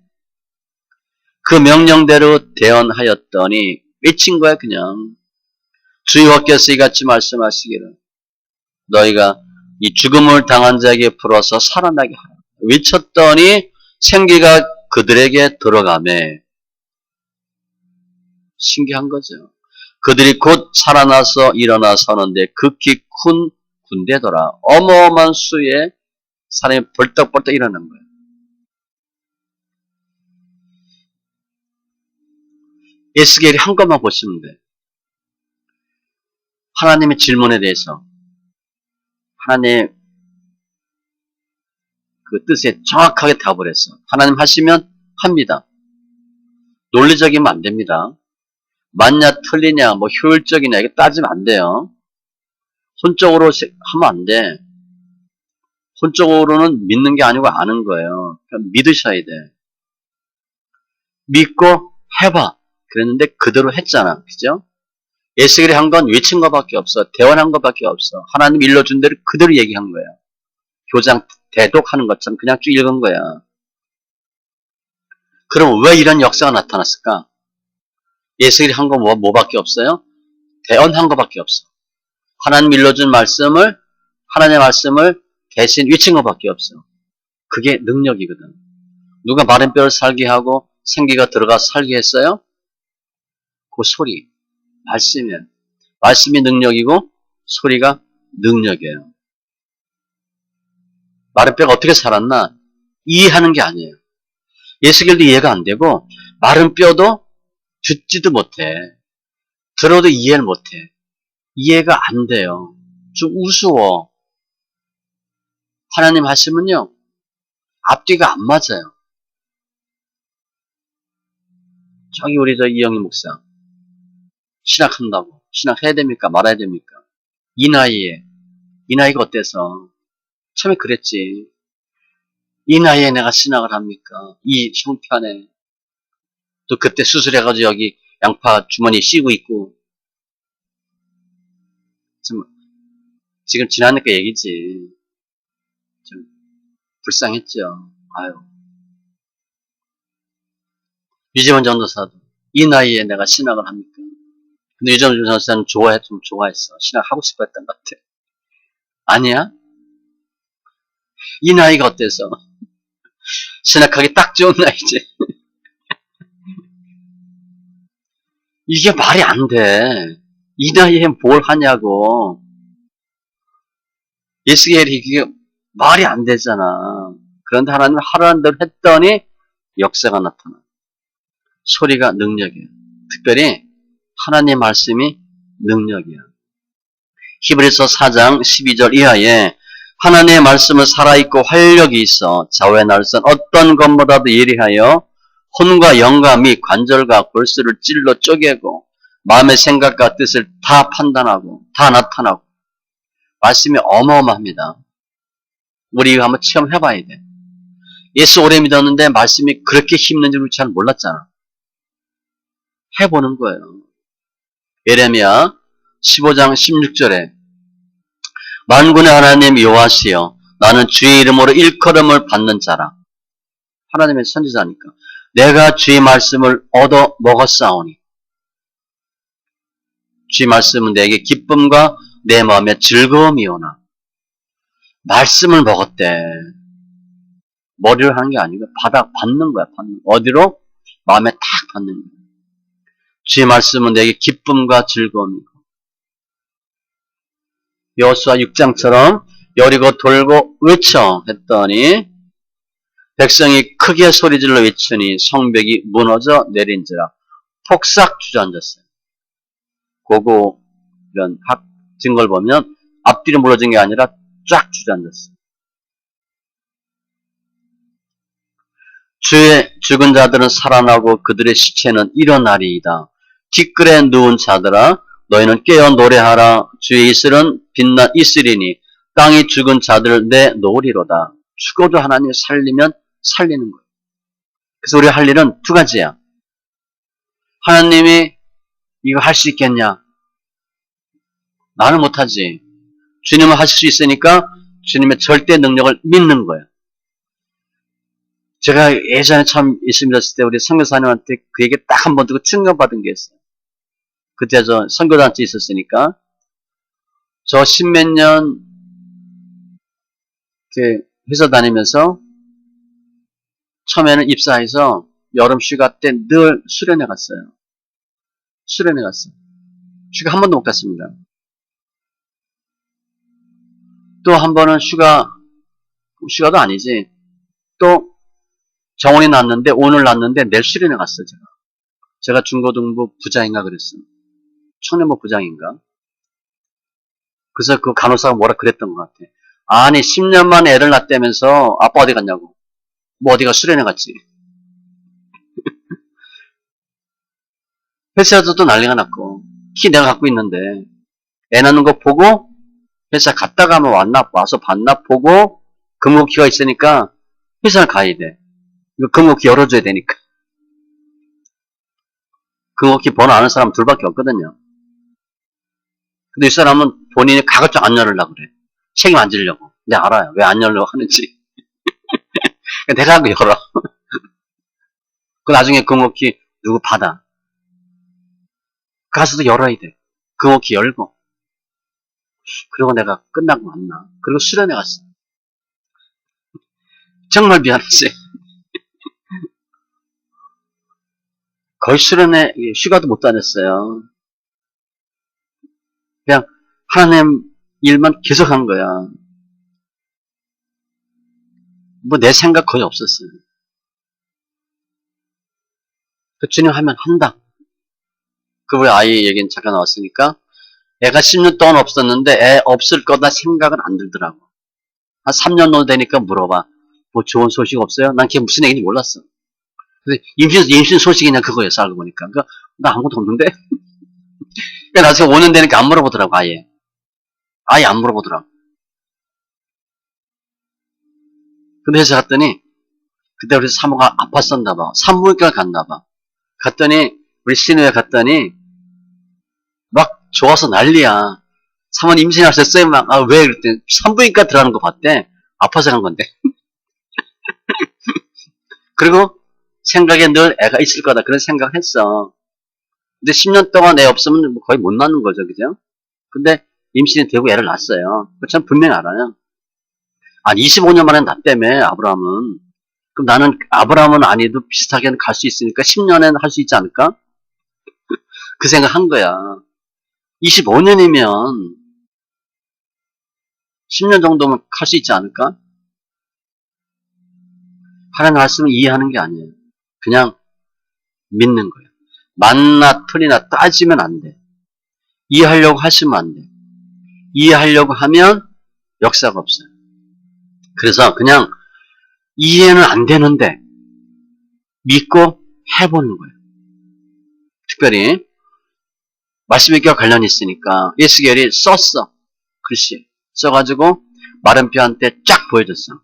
그 명령대로 대언하였더니 외친 거야 그냥. 주 여호와께서 이같이 말씀하시기를 너희가 이 죽음을 당한 자에게 불어서 살아나게 하라. 외쳤더니 생기가 그들에게 들어가매. 신기한 거죠. 그들이 곧 살아나서 일어나 서는데 극히 큰 군대더라. 어마어마한 수의 사람이 벌떡벌떡 일어난 거예요. 에스겔이 한 것만 보시면 돼. 하나님의 질문에 대해서 하나님의 그 뜻에 정확하게 답을 했어. 하나님 하시면 합니다. 논리적이면 안 됩니다. 맞냐 틀리냐 뭐 효율적이냐 이거 따지면 안 돼요. 혼적으로 하면 안 돼. 혼적으로는 믿는 게 아니고 아는 거예요. 그러니까 믿으셔야 돼. 믿고 해봐. 그랬는데 그대로 했잖아. 그죠? 에스겔이 한 건 외친 것밖에 없어. 대언한 것밖에 없어. 하나님 일러준 대로 그대로 얘기한 거야. 교장 대독하는 것처럼 그냥 쭉 읽은 거야. 그럼 왜 이런 역사가 나타났을까? 에스겔이 한 건 뭐밖에 없어요? 대언한 것밖에 없어. 하나님 일러준 말씀을 하나님의 말씀을 대신 위친 것밖에 없어. 그게 능력이거든. 누가 마른 뼈를 살게 하고 생기가 들어가 살게 했어요? 그 소리, 말씀이에요. 말씀이 능력이고 소리가 능력이에요. 마른 뼈가 어떻게 살았나? 이해하는 게 아니에요. 예수길도 이해가 안 되고 마른 뼈도 듣지도 못해. 들어도 이해를 못해. 이해가 안 돼요. 좀 우스워. 하나님 하시면요. 앞뒤가 안 맞아요. 저기 우리 이영희 목사. 신학한다고. 신학해야 됩니까? 말아야 됩니까? 이 나이에. 이 나이가 어때서? 처음에 그랬지. 이 나이에 내가 신학을 합니까? 이 형편에. 또 그때 수술해가지고 여기 양파 주머니 씌고 있고. 지금 지나니까 얘기지. 좀 불쌍했죠. 아유. 유재원 전도사도 이 나이에 내가 신학을 합니까? 근데 유재원 전도사는 좀 좋아했어. 신학하고 싶어 했던 것 같아. 아니야? 이 나이가 어때서? 신학하기 딱 좋은 나이지. 이게 말이 안 돼. 이 나이에 뭘 하냐고. 예수겔이 이게 말이 안 되잖아. 그런데 하나님은 하라는 대로 했더니 역사가 나타나. 소리가 능력이야. 특별히 하나님의 말씀이 능력이야. 히브리서 4장 12절 이하에 하나님의 말씀은 살아있고 활력이 있어 좌우의 날선 어떤 것보다도 예리하여 혼과 영과 및 관절과 골수를 찔러 쪼개고 마음의 생각과 뜻을 다 판단하고 다 나타나고 말씀이 어마어마합니다. 우리 이거 한번 체험해봐야 돼. 예수 오래 믿었는데 말씀이 그렇게 힘든 줄 잘 몰랐잖아. 해보는 거예요. 예레미야 15장 16절에 만군의 하나님 여호와시여 나는 주의 이름으로 일컬음을 받는 자라. 하나님의 선지자니까. 내가 주의 말씀을 얻어 먹었사오니 주의 말씀은 내게 기쁨과 내 마음에 즐거움이오나. 말씀을 먹었대. 머리를 하는 게 아니고 받는 거야. 받는 거야. 어디로? 마음에 딱 받는 거야. 주의 말씀은 내게 기쁨과 즐거움이고. 여호수아 6장처럼 여리고 돌고 외쳐 했더니 백성이 크게 소리질러 외치니 성벽이 무너져 내린지라 폭삭 주저앉았어요. 고고 이런 증거를 보면 앞뒤로 무너진 게 아니라 쫙 주저앉았어요. 주의 죽은 자들은 살아나고 그들의 시체는 일어나리이다. 티끌에 누운 자들아 너희는 깨어 노래하라. 주의 이슬은 빛난 이슬이니 땅이 죽은 자들을 내놓으리로다. 죽어도 하나님이 살리면 살리는 거예요. 그래서 우리가 할 일은 두 가지야. 하나님이 이거 할 수 있겠냐? 나는 못하지. 주님은 하실 수 있으니까 주님의 절대 능력을 믿는 거예요. 제가 예전에 처음 예수 믿었을 때 우리 선교사님한테 그 얘기 딱 한 번 듣고 충격받은 게 있어요. 그때 저 선교단체 있었으니까 저 십몇 년 회사 다니면서 처음에는 입사해서 여름 휴가 때 늘 수련회 갔어요. 수련회 갔어요. 휴가 한 번도 못 갔습니다. 또 한 번은 휴가도 아니지. 또 정원이 났는데 오늘 났는데 내일 수련회 갔어요. 제가 중고등부 부장인가 그랬어요. 청년부 부장인가. 그래서 그 간호사가 뭐라 그랬던 것 같아. 아니 10년 만에 애를 낳았다면서 아빠 어디 갔냐고. 뭐 어디가 수련회 갔지. 회사에서도 난리가 났고 키 내가 갖고 있는데 애 낳는 거 보고 회사 갔다 가면 왔나 와서 봤나 보고 근무키가 있으니까 회사를 가야 돼. 이거 근무키 열어줘야 되니까. 근무키 번호 아는 사람 둘밖에 없거든요. 근데 이 사람은 본인이 가급적 안 열으려고 그래. 책임 안 지려고. 근데 알아요. 왜 안 열려고 하는지. 내가 하고 열어. 그 나중에 근무키 누구 받아. 가서도 열어야 돼. 금옥기 열고. 그리고 내가 끝나고 왔나. 그리고 수련회 갔어. 정말 미안하지. 거의 수련회 휴가도 못 다녔어요. 그냥 하나님 일만 계속 한 거야. 뭐 내 생각 거의 없었어요. 그 주님 하면 한다. 그 우리 아이 얘기는 잠깐 나왔으니까 애가 10년 동안 없었는데 애 없을 거다 생각은 안 들더라고. 한 3년 정도 되니까 물어봐. 뭐 좋은 소식 없어요? 난 그게 무슨 얘기인지 몰랐어. 근데 임신 소식이냐 그거였어 알고 보니까. 그러니까 나 아무것도 없는데? 그러니까 나중에 5년 되니까 안 물어보더라고 아예. 아예 안 물어보더라고. 근데 회사 갔더니 그때 우리 사모가 아팠었나 봐. 산부인과 갔나 봐. 갔더니 우리 시내에 갔더니 막 좋아서 난리야. 사모님 임신하셨어요? 막 왜? 그랬더니 산부인과 들어가는 거 봤대. 아파서 간 건데. 그리고 생각에 늘 애가 있을 거다 그런 생각을 했어. 근데 10년 동안 애 없으면 거의 못 낳는 거죠, 그죠? 근데 임신이 되고 애를 낳았어요. 참 분명히 알아요. 아니 25년 만에 낳았다며 아브라함은. 그럼 나는 아브라함은 아니도 비슷하게는 갈 수 있으니까 10년에는 할 수 있지 않을까? 그 생각 한 거야. 25년이면 10년 정도면 할 수 있지 않을까? 하나님 말씀을 이해하는 게 아니에요. 그냥 믿는 거예요. 맞나 틀리나 따지면 안 돼. 이해하려고 하시면 안 돼. 이해하려고 하면 역사가 없어요. 그래서 그냥 이해는 안 되는데 믿고 해보는 거예요. 특별히 말씀과 관련이 있으니까 예수겔이 썼어. 글씨 써가지고 마른 뼈한테 쫙 보여줬어.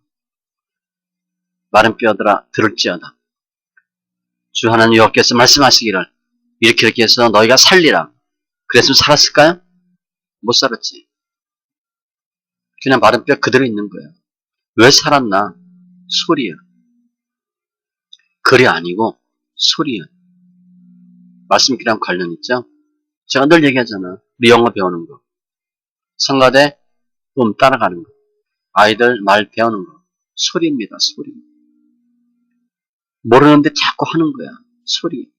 마른 뼈들아 들을지어다. 주 하나님 여호와께서 말씀하시기를 이렇게 해서 너희가 살리라. 그랬으면 살았을까요? 못 살았지. 그냥 마른 뼈 그대로 있는 거예요. 왜 살았나? 소리야. 글이 아니고 소리야. 말씀이랑 관련 있죠? 제가 늘 얘기하잖아. 우리 영어 배우는 거. 성가대 따라가는 거. 아이들 말 배우는 거. 소리입니다. 소리. 모르는데 자꾸 하는 거야. 소리.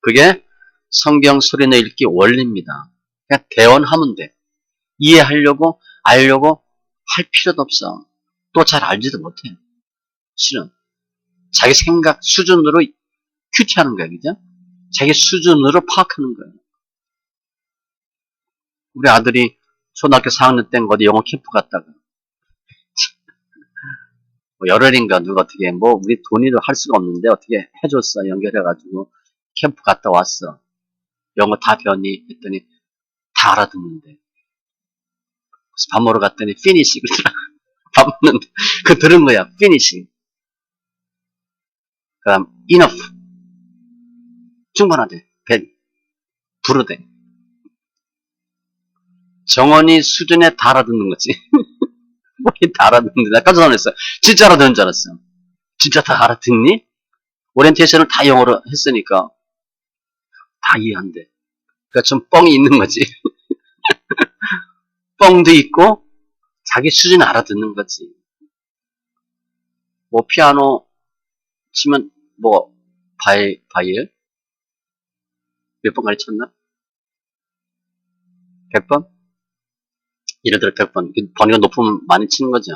그게 성경 소리내 읽기 원리입니다. 그냥 대원하면 돼. 이해하려고 알려고 할 필요도 없어. 또 잘 알지도 못해. 실은. 자기 생각 수준으로 큐티하는 거야. 그죠? 자기 수준으로 파악하는 거야. 우리 아들이 초등학교 4학년 때 어디 영어 캠프 갔다가 뭐 열흘인가 누가 어떻게 뭐 우리 돈으로 할 수가 없는데 어떻게 해줬어. 연결해가지고 캠프 갔다 왔어. 영어 다 배웠니? 했더니 다 알아듣는데. 그래서 밥 먹으러 갔더니 finish 그러더라. 밥 먹는데 그 들은 거야. finish. 그 다음 enough. 충분하대. 부르대. 정원이 수준에 다 알아듣는 거지. 뭐이 다 알아듣는데 나 깜짝 놀랐어. 진짜 알아듣는 줄 알았어. 진짜 다 알아듣니? 오리엔테이션을 다 영어로 했으니까 다 이해한대. 그러니까 좀 뻥이 있는 거지. 뻥도 있고 자기 수준에 알아듣는 거지. 뭐 피아노 치면 뭐 바이엘 몇 번 가르쳤나? 100번? 예를 들어 100번. 번호가 높으면 많이 치는 거죠.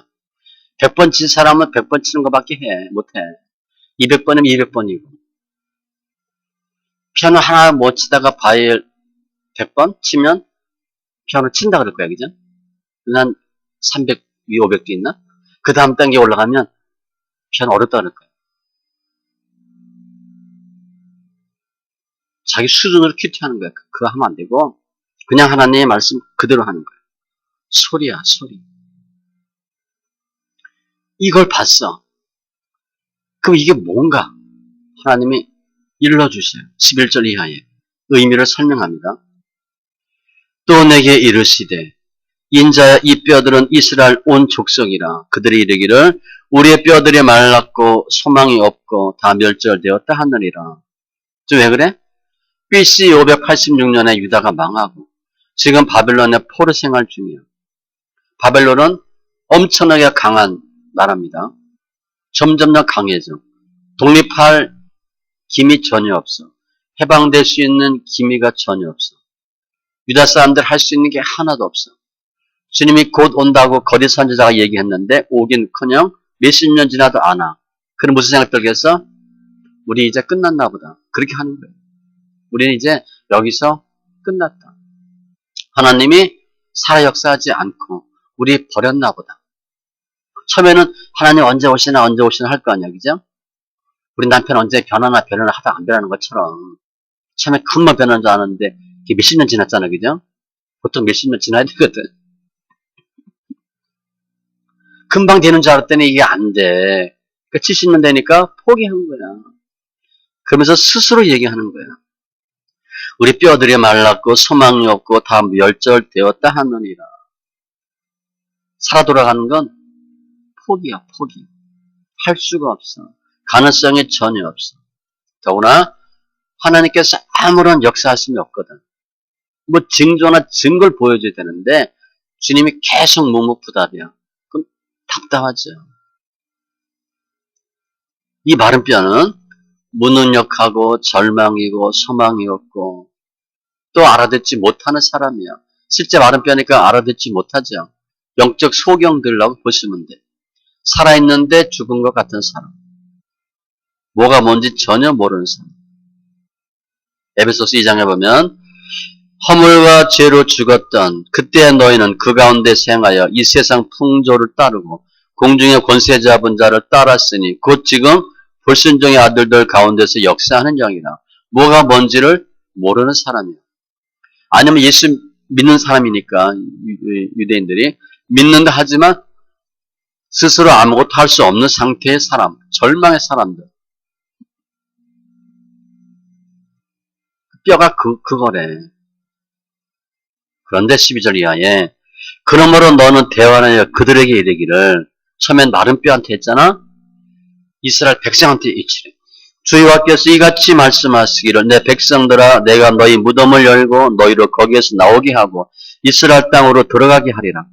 100번 친 사람은 100번 치는 것밖에 못해. 200번이면 200번이고. 피아노 하나 못 치다가 바이엘 100번 치면 피아노 친다 그럴 거야, 그죠? 난 300, 500도 있나? 그 다음 단계 올라가면 피아노 어렵다 그럴 거야. 자기 수준으로 큐티하는 거야. 그거 하면 안 되고 그냥 하나님의 말씀 그대로 하는 거야. 소리야, 소리. 이걸 봤어. 그럼 이게 뭔가? 하나님이 일러주세요. 11절 이하에 의미를 설명합니다. 또 내게 이르시되 인자야 이 뼈들은 이스라엘 온 족속이라. 그들이 이르기를 우리의 뼈들이 말랐고 소망이 없고 다 멸절되었다 하느니라. 왜 그래? BC 586년에 유다가 망하고 지금 바벨론의 포로 생활 중이야. 바벨론은 엄청나게 강한 나라입니다. 점점 강해져. 독립할 기미 전혀 없어. 해방될 수 있는 기미가 전혀 없어. 유다 사람들 할 수 있는 게 하나도 없어. 주님이 곧 온다고 거짓 선지자가 얘기했는데 오긴커녕 몇십 년 지나도 안 와. 그럼 무슨 생각 들겠어? 우리 이제 끝났나 보다. 그렇게 하는 거예요. 우리는 이제 여기서 끝났다. 하나님이 살아 역사하지 않고 우리 버렸나 보다. 처음에는 하나님 언제 오시나 할 거 아니야, 그죠? 우리 남편 언제 변하나 하다 안 변하는 것처럼 처음에 금방 변하는 줄 아는데 그게 몇십 년 지났잖아, 그죠? 보통 몇십 년 지나야 되거든. 금방 되는 줄 알았더니 이게 안 돼. 70년 되니까 포기한 거야. 그러면서 스스로 얘기하는 거야. 우리 뼈들이 말랐고 소망이 없고 다 멸절되었다 하느니라. 살아 돌아가는 건 포기야, 포기. 할 수가 없어. 가능성이 전혀 없어. 더구나 하나님께서 아무런 역사하심이 없거든. 뭐 징조나 증거를 보여줘야 되는데 주님이 계속 묵묵부답이야. 그럼 답답하죠. 이 마른 뼈는 무능력하고 절망이고 소망이 없고 또 알아듣지 못하는 사람이야. 실제 마른 뼈니까 알아듣지 못하죠. 영적 소경들라고 보시면 돼. 살아있는데 죽은 것 같은 사람. 뭐가 뭔지 전혀 모르는 사람. 에베소서 2장에 보면 허물과 죄로 죽었던 그때 너희는 그 가운데 생하여 이 세상 풍조를 따르고 공중의 권세 잡은 자를 따랐으니 곧 지금 불순종의 아들들 가운데서 역사하는 영이라. 뭐가 뭔지를 모르는 사람이야. 아니면 예수 믿는 사람이니까 유대인들이 믿는다 하지만 스스로 아무것도 할 수 없는 상태의 사람, 절망의 사람들. 뼈가 그거래. 그런데 12절 이하에 그러므로 너는 대화하여 그들에게 이르기를 처음엔 마른 뼈한테 했잖아. 이스라엘 백성한테 이치래. 주 여호와께서 이같이 말씀하시기를 내 백성들아 내가 너희 무덤을 열고 너희를 거기에서 나오게 하고 이스라엘 땅으로 들어가게 하리라.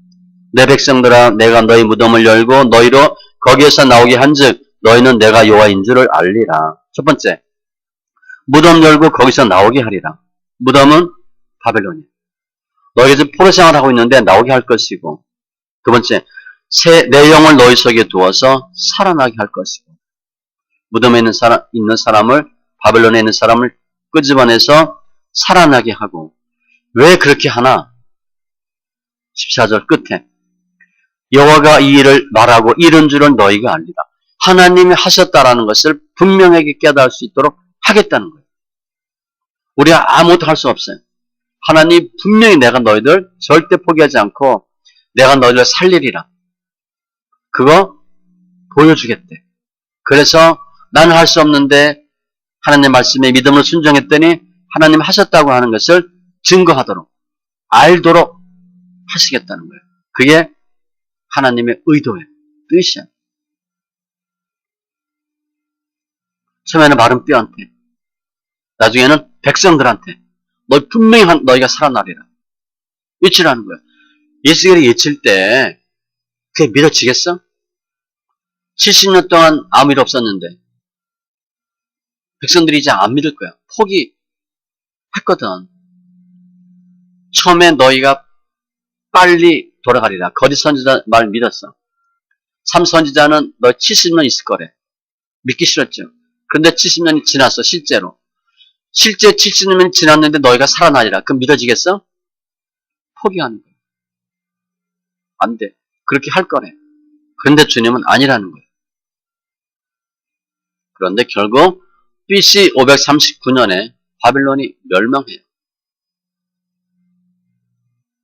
내 백성들아 내가 너희 무덤을 열고 너희로 거기에서 나오게 한즉 너희는 내가 여호와인 줄을 알리라. 첫 번째, 무덤 열고 거기서 나오게 하리라. 무덤은 바벨론이야. 너희가 지금 포로 생활을 하고 있는데 나오게 할 것이고, 두 번째, 내 영을 너희 속에 두어서 살아나게 할 것이고, 무덤에 있는 사람을, 바벨론에 있는 사람을 끄집어내서 살아나게 하고, 왜 그렇게 하나? 14절 끝에 여호와가 이 일을 말하고 이런 줄을 너희가 알리라. 하나님이 하셨다라는 것을 분명하게 깨달을 수 있도록 하겠다는 거예요. 우리가 아무것도 할 수 없어요. 하나님 분명히 내가 너희들 절대 포기하지 않고 내가 너희를 살리리라. 그거 보여주겠대. 그래서 나는 할 수 없는데 하나님 말씀에 믿음으로 순종했더니 하나님 하셨다고 하는 것을 증거하도록 알도록 하시겠다는 거예요. 그게 하나님의 의도예요. 뜻이야. 처음에는 마른 뼈한테, 나중에는 백성들한테 너 분명히 너희가 살아나리라. 외치라는 거야. 예수님이 외칠 때 그게 믿어지겠어? 70년 동안 아무 일 없었는데 백성들이 이제 안 믿을 거야. 포기했거든. 처음에 너희가 빨리 돌아가리라. 거짓 선지자 말 믿었어. 참 선지자는 너 70년 있을 거래. 믿기 싫었죠. 그런데 70년이 지났어. 실제로. 실제 70년이 지났는데 너희가 살아나리라. 그럼 믿어지겠어? 포기하는 거야. 안 돼. 그렇게 할 거래. 그런데 주님은 아니라는 거예요. 그런데 결국 BC 539년에 바빌론이 멸망해요.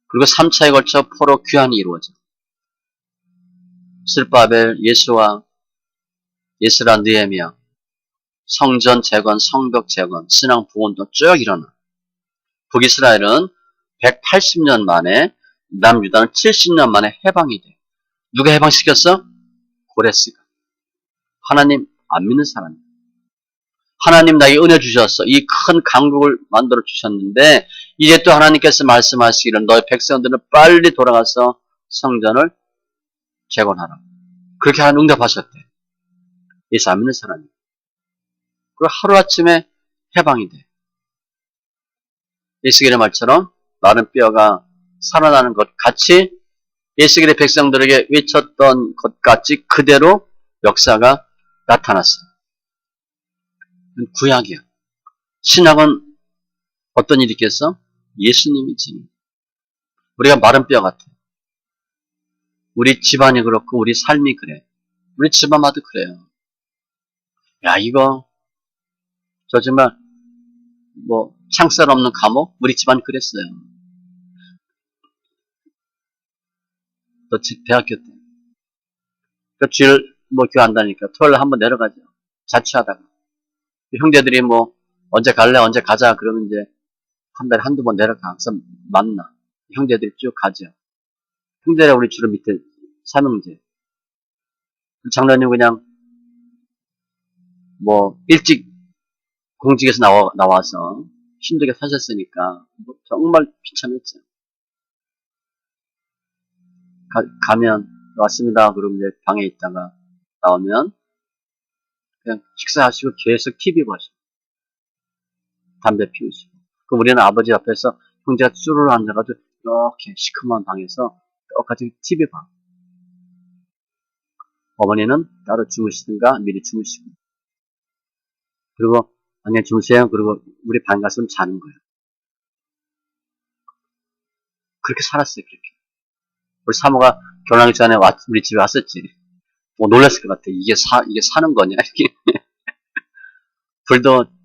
그리고 3차에 걸쳐 포로 귀환이 이루어져. 스룹바벨, 예수와 예스라, 느헤미야, 성전 재건, 성벽 재건, 신앙 부흥도 쭉 일어나. 북이스라엘은 180년 만에, 남유다는 70년 만에 해방이 돼. 누가 해방시켰어? 고레스가. 하나님 안 믿는 사람이야. 하나님 나에게 은혜 주셨어. 이 큰 강국을 만들어 주셨는데 이제 또 하나님께서 말씀하시기를 너희 백성들은 빨리 돌아가서 성전을 재건하라. 그렇게 하나님 응답하셨대. 예수 안 믿는 사람이. 그 하루아침에 해방이 돼. 예수겔의 말처럼 마른 뼈가 살아나는 것 같이 예수겔의 백성들에게 외쳤던 것 같이 그대로 역사가 나타났어요. 구약이야. 신약은 어떤 일이 있겠어? 예수님이지. 우리가 마른 뼈 같아. 우리 집안이 그렇고 우리 삶이 그래. 우리 집안마다 그래요. 야, 이거 저 정말 뭐 창살 없는 감옥? 우리 집안 그랬어요. 또 대학교 때. 그 주일 뭐 교회 한다니까 토요일 한번 내려가죠. 자취하다가. 형제들이 뭐 언제 갈래? 언제 가자? 그러면 이제 한 달에 한두 번 내려가서 만나. 형제들이 쭉 가죠. 형제라 우리 주로 밑에 삼형제. 장로님 그냥 뭐 일찍 공직에서 나와서 힘들게 사셨으니까 뭐 정말 비참했죠. 가면 왔습니다. 그러면 이제 방에 있다가 나오면 그냥 식사하시고 계속 TV 보시고 담배 피우시고. 그럼 우리는 아버지 앞에서 형제가 쭈르르 앉아가지고 이렇게 시커먼 방에서 똑같이 TV 봐. 어머니는 따로 주무시든가 미리 주무시고. 그리고 안녕히 주무세요. 그리고 우리 방 가서 자는 거예요. 그렇게 살았어요. 그렇게. 우리 사모가 결혼하기 전에 우리 집에 왔었지. 뭐 놀랐을 것 같아. 이게 사는 거냐. 이렇게.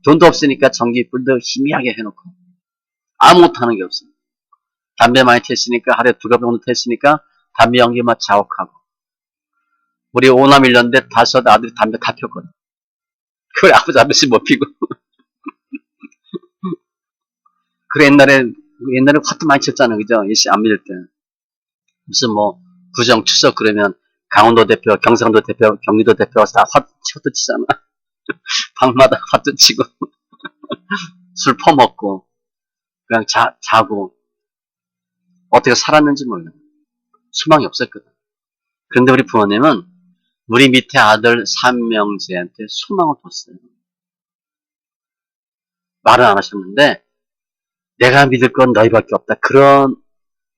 돈도 없으니까 전기 불도 희미하게 해놓고. 아무것도 하는 게 없어. 담배 많이 탔으니까, 하루에 2갑 정도 탔으니까, 담배 연기만 자욱하고. 우리 5남 1녀인데 5 아들이 담배 다 폈거든. 그걸 아버지 앞에서 못 피고. 그래, 옛날에 화도 많이 쳤잖아. 그죠? 예수 안 믿을 때. 무슨 뭐, 구정, 추석 그러면 강원도 대표, 경상도 대표, 경기도 대표 와서 다 화도 치잖아. 방마다 화도 치고. 술 퍼먹고. 그냥 자고. 어떻게 살았는지 몰라. 소망이 없었거든. 그런데 우리 부모님은 우리 밑에 아들 3명째한테 소망을 뒀어요. 말은 안 하셨는데 내가 믿을 건 너희밖에 없다. 그런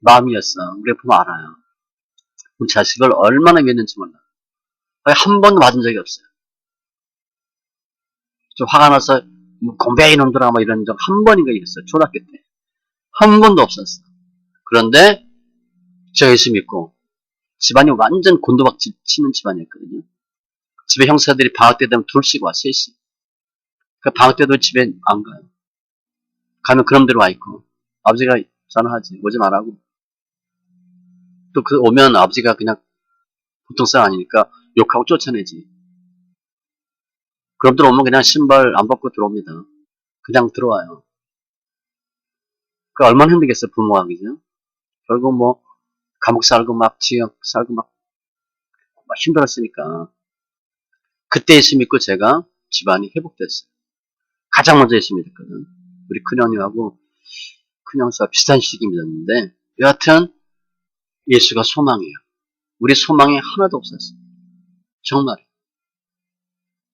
마음이었어. 우리 부모 알아요. 우리 자식을 얼마나 믿는지 몰라. 거의 한 번도 맞은 적이 없어요. 좀 화가 나서 공배이 놈들아 뭐 이런 적 한 번인가 있었어요. 초등학교 때. 한 번도 없었어. 그런데 저 예수 믿고 집안이 완전 곤도박질 치는 집안이었거든요. 집에 형사들이 방학 때 되면 둘씩 와, 셋이. 그 방학 때도 집에 안 가요. 가면 그놈들 와 있고, 아버지가 전화하지, 오지 말라고. 또 오면 아버지가 그냥 보통 사람 아니니까 욕하고 쫓아내지. 그놈들 오면 그냥 신발 안 벗고 들어옵니다. 그냥 들어와요. 그 얼마나 힘들겠어, 부모가, 그죠? 결국 뭐, 감옥 살고 막, 지역 살고 막 힘들었으니까. 그때 예수 믿고 제가 집안이 회복됐어요. 가장 먼저 예수 믿었거든. 우리 큰형님하고 큰형수가 비슷한 시기 믿었는데, 여하튼 예수가 소망이에요. 우리 소망이 하나도 없었어요. 정말.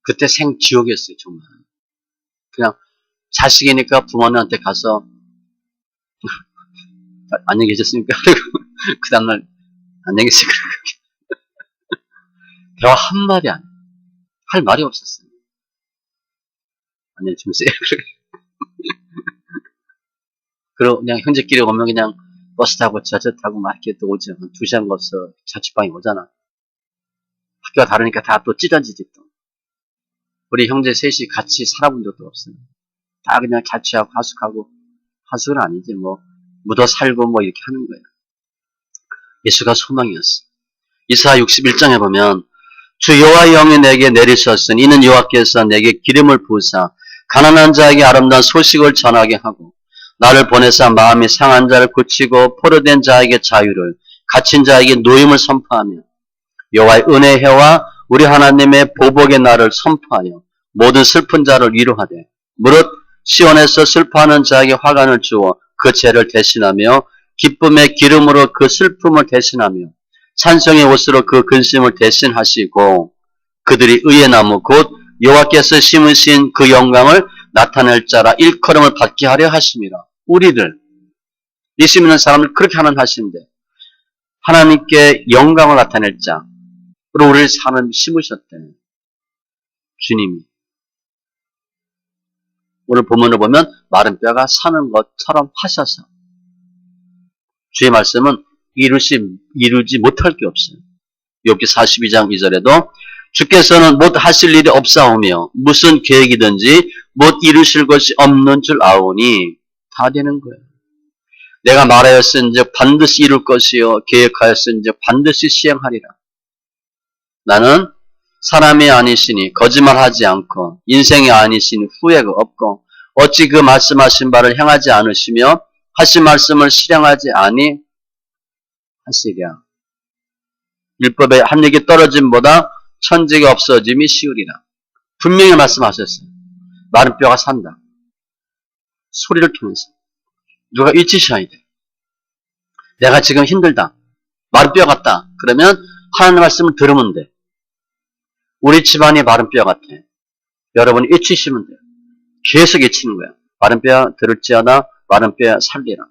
그때 생지옥이었어요, 정말. 그냥 자식이니까 부모님한테 가서 안녕히 계셨습니까? 그리고 그 다음날 안녕히 계세요. 대화 한마디 안 해. 할 말이 없었어요. 안녕히 주무세요. 그리고 그냥 형제끼리 오면 그냥 버스 타고 지하철 타고 막 이렇게 또 오죠. 2시간 걸어서 자취방에 오잖아. 학교가 다르니까 다 또 찢어지지 또. 우리 형제 셋이 같이 살아본 적도 없어요. 다 그냥 자취하고 하숙하고, 하숙은 아니지 뭐 묻어 살고 뭐 이렇게 하는 거예요. 예수가 소망이었어. 이사야 61장에 보면 주 여호와의 영이 내게 내리셨으니 이는 여호와께서 내게 기름을 부으사 가난한 자에게 아름다운 소식을 전하게 하고 나를 보내사 마음이 상한 자를 고치고 포로된 자에게 자유를 갇힌 자에게 노임을 선포하며 여호와의 은혜의 해와 우리 하나님의 보복의 날을 선포하여 모든 슬픈 자를 위로하되 무릇 시온에서 슬퍼하는 자에게 화관을 주어 그 죄를 대신하며 기쁨의 기름으로 그 슬픔을 대신하며 찬송의 옷으로 그 근심을 대신하시고 그들이 의의 나무 곧 여호와께서 심으신 그 영광을 나타낼 자라 일컬음을 받게 하려 하심이라. 우리들, 예수 믿는 사람을 그렇게 하는 하신데 하나님께 영광을 나타낼 자, 그리고 우리를 사는 심으셨대. 주님이. 오늘 본문을 보면 마른 뼈가 사는 것처럼 하셔서 주의 말씀은 이루지 못할 게 없어요. 욥기 42장 2절에도 주께서는 못 하실 일이 없사오며 무슨 계획이든지 못 이루실 것이 없는 줄 아오니 다 되는 거예요. 내가 말하였은즉 반드시 이룰 것이요 계획하였은즉 반드시 시행하리라. 나는 사람이 아니시니 거짓말하지 않고 인생이 아니시니 후회가 없고 어찌 그 말씀하신 바를 행하지 않으시며 하신 말씀을 실행하지 아니하시랴. 율법의 한 얘기 떨어짐보다 천직이 없어짐이 쉬우리라. 분명히 말씀하셨어요. 마른 뼈가 산다. 소리를 통해서. 누가 잊으셔야 돼. 내가 지금 힘들다. 마른 뼈 같다. 그러면 하나님 말씀을 들으면 돼. 우리 집안이 마른 뼈 같아. 여러분이 잊히시면 돼요. 계속 잊히는 거야. 마른 뼈 들을지어다 마른 뼈 살리라.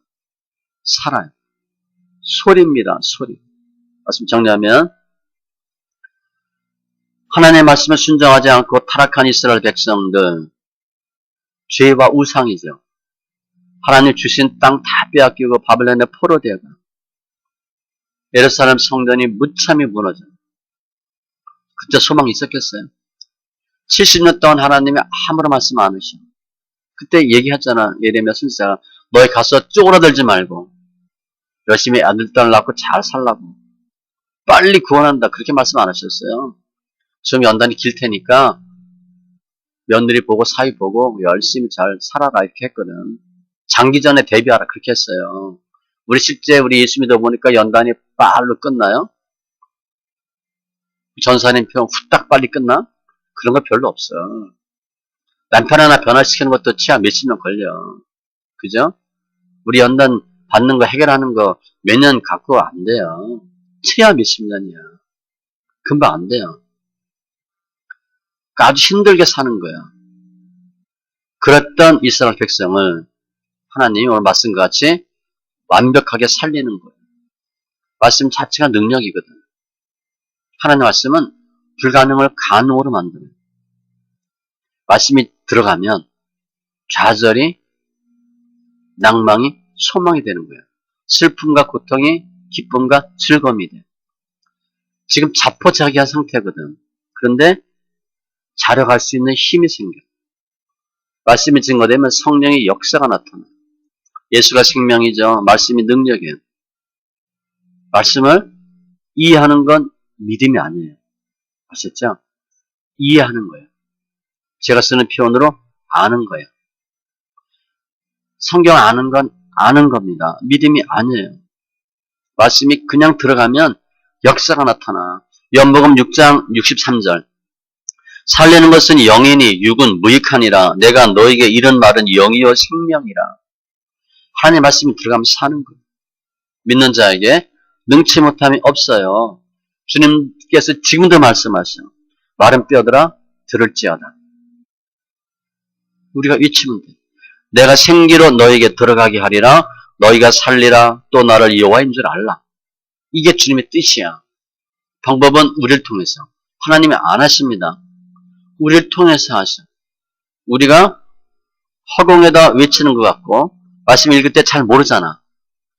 살아요. 소리입니다. 소리. 말씀 정리하면 하나님의 말씀을 순종하지 않고 타락한 이스라엘 백성들 죄와 우상이죠. 하나님 주신 땅 다 빼앗기고 바벨론의 포로되어가 예루살렘 성전이 무참히 무너져. 그때 소망이 있었겠어요? 70년 동안 하나님이 아무런 말씀 안 하셔. 그때 얘기했잖아. 예레미야 선지자가 너희 가서 쪼그라들지 말고 열심히 아들 딸 낳고 잘 살라고. 빨리 구원한다. 그렇게 말씀 안 하셨어요. 지금 연단이 길 테니까 며느리 보고 사위 보고 열심히 잘 살아라 이렇게 했거든. 장기전에 대비하라 그렇게 했어요. 우리 예수 믿어 보니까 연단이 빨로 끝나요? 전사님 표 후딱 빨리 끝나? 그런 거 별로 없어. 남편 하나 변화시키는 것도 치아 몇십 년 걸려. 그죠? 우리 연단 받는 거 해결하는 거 몇 년 갖고 안 돼요. 치아 몇십 년이야. 금방 안 돼요. 그러니까 아주 힘들게 사는 거야. 그랬던 이스라엘 백성을 하나님이 오늘 말씀과 같이 완벽하게 살리는 거예요. 말씀 자체가 능력이거든. 하나님의 말씀은 불가능을 가능으로 만드는. 말씀이 들어가면 좌절이 낭망이 소망이 되는 거예요. 슬픔과 고통이 기쁨과 즐거움이 돼. 지금 자포자기한 상태거든. 그런데 자력할 수 있는 힘이 생겨. 말씀이 증거되면 성령의 역사가 나타나. 예수가 생명이죠. 말씀이 능력이에요. 말씀을 이해하는 건 믿음이 아니에요. 아셨죠? 이해하는 거예요. 제가 쓰는 표현으로 아는 거예요. 성경 아는 건 아는 겁니다. 믿음이 아니에요. 말씀이 그냥 들어가면 역사가 나타나. 요한복음 6장 63절. 살리는 것은 영이니 육은 무익하니라. 내가 너에게 이런 말은 영이요 생명이라. 하나님의 말씀이 들어가면 사는 거예요. 믿는 자에게 능치 못함이 없어요. 주님께서 지금도 말씀하셔. 마른 뼈들아 들을지어다. 우리가 외치면 돼. 내가 생기로 너에게 들어가게 하리라. 너희가 살리라. 또 나를 여호와인 줄 알라. 이게 주님의 뜻이야. 방법은 우리를 통해서. 하나님이 안 하십니다. 우리를 통해서 하셔. 우리가 허공에다 외치는 것 같고 말씀 읽을 때 잘 모르잖아.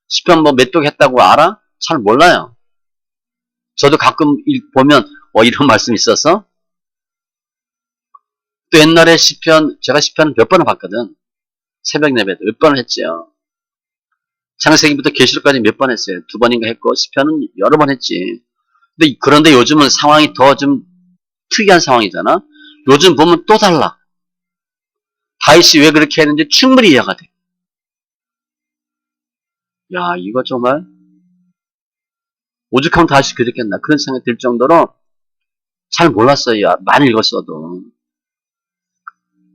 시편 몇 독 했다고 알아? 잘 몰라요. 저도 가끔 보면 이런 말씀이 있어서 또 옛날에 제가 시편 몇 번을 봤거든. 새벽 예배도 몇 번을 했지요. 창세기부터 계시록까지 몇 번 했어요. 2번인가 했고 시편은 여러 번 했지. 그런데 요즘은 상황이 더 좀 특이한 상황이잖아. 요즘 보면 또 달라. 다윗이 왜 그렇게 했는지 충분히 이해가 돼. 야, 이거 정말 오죽하면 다윗이 그랬겠나 그런 생각이 들 정도로 잘 몰랐어요. 많이 읽었어도.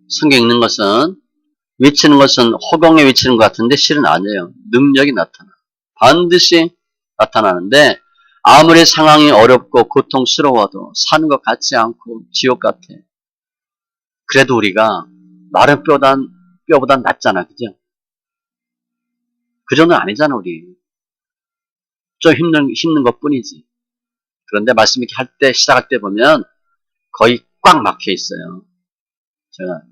성경 읽는 것은 외치는 것은 허공에 외치는 것 같은데 실은 아니에요. 능력이 나타나. 반드시 나타나는데 아무리 상황이 어렵고 고통스러워도 사는 것 같지 않고 지옥 같아. 그래도 우리가 마른 뼈보단 낫잖아. 그죠? 그 정도는 아니잖아, 우리. 좀 힘든 것 뿐이지. 그런데 말씀 이렇게 시작할 때 보면 거의 꽉 막혀 있어요.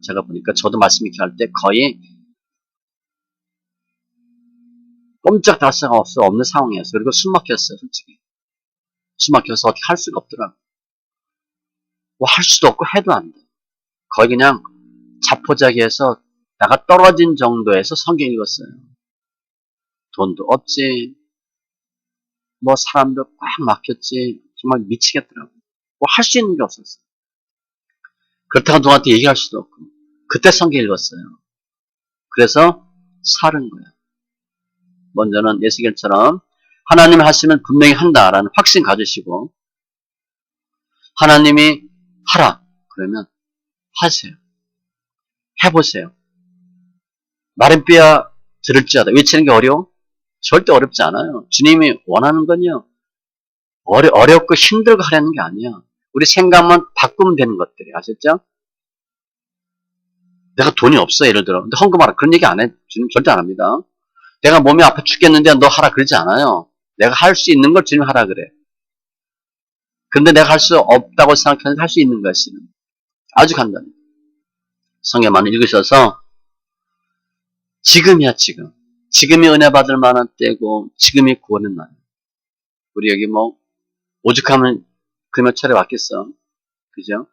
제가 보니까 저도 말씀 이렇게 할 때 거의 꼼짝 달 수가 없는 상황이었어요. 그리고 숨 막혔어요, 솔직히. 숨 막혀서 어떻게 할 수가 없더라고요. 뭐 할 수도 없고 해도 안 돼. 거의 그냥 자포자기해서 나가 떨어진 정도에서 성경 읽었어요. 돈도 없지. 뭐 사람도 꽉 막혔지. 정말 미치겠더라고요. 뭐 할 수 있는 게 없었어요. 그렇다고 누구한테 얘기할 수도 없고. 그때 성경 읽었어요. 그래서 살은 거야. 먼저는 예수겔처럼 하나님 하시면 분명히 한다라는 확신 가지시고 하나님이 하라 그러면 하세요. 해보세요. 마른 뼈야 들을지어다. 외치는 게 어려워? 절대 어렵지 않아요. 주님이 원하는 건요. 어렵고 힘들고 하려는 게 아니야. 우리 생각만 바꾸면 되는 것들이 아셨죠? 내가 돈이 없어 예를 들어. 근데 헌금하라. 그런 얘기 안 해. 주님 절대 안 합니다. 내가 몸이 아파 죽겠는데 너 하라 그러지 않아요. 내가 할 수 있는 걸 주님 하라 그래. 근데 내가 할 수 없다고 생각하는데 할 수 있는 것이는 아주 간단해. 성경 많이 읽으셔서 지금이야 지금. 지금이 은혜 받을 만한 때고 지금이 구원의 날. 우리 여기 뭐 오죽하면 금요 철에 왔겠어. 그죠?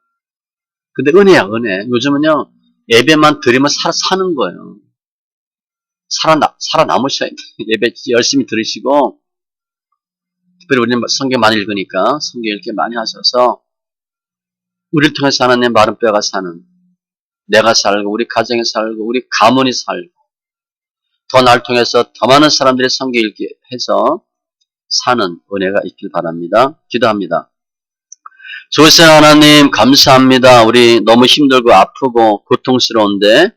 근데 은혜야 은혜. 요즘은요 예배만 드리면 사는 거예요. 살아남으셔야 돼. 예배 열심히 들으시고 특별히 우리는 성경 많이 읽으니까 성경 읽기 많이 하셔서 우리를 통해서 하나님 마른 뼈가 사는 내가 살고 우리 가정이 살고 우리 가문이 살고 더 날 통해서 더 많은 사람들이 성경 읽기 해서 사는 은혜가 있길 바랍니다. 기도합니다. 좋으신 하나님 감사합니다. 우리 너무 힘들고 아프고 고통스러운데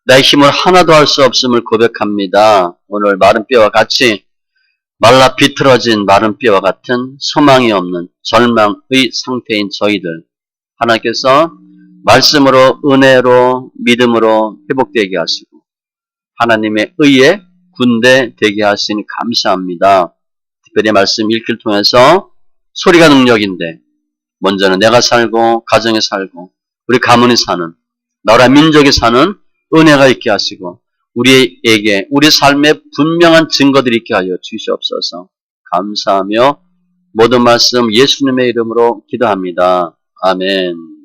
내 힘을 하나도 할 수 없음을 고백합니다. 오늘 마른 뼈와 같이 말라 비틀어진 마른 뼈와 같은 소망이 없는 절망의 상태인 저희들 하나님께서 말씀으로 은혜로 믿음으로 회복되게 하시고 하나님의 의에 군대 되게 하시니 감사합니다. 특별히 말씀 읽기를 통해서 소리가 능력인데 먼저는 내가 살고 가정에 살고 우리 가문이 사는 나라 민족이 사는 은혜가 있게 하시고 우리에게 우리 삶에 분명한 증거들이 있게 하여 주시옵소서. 감사하며 모든 말씀 예수님의 이름으로 기도합니다. 아멘.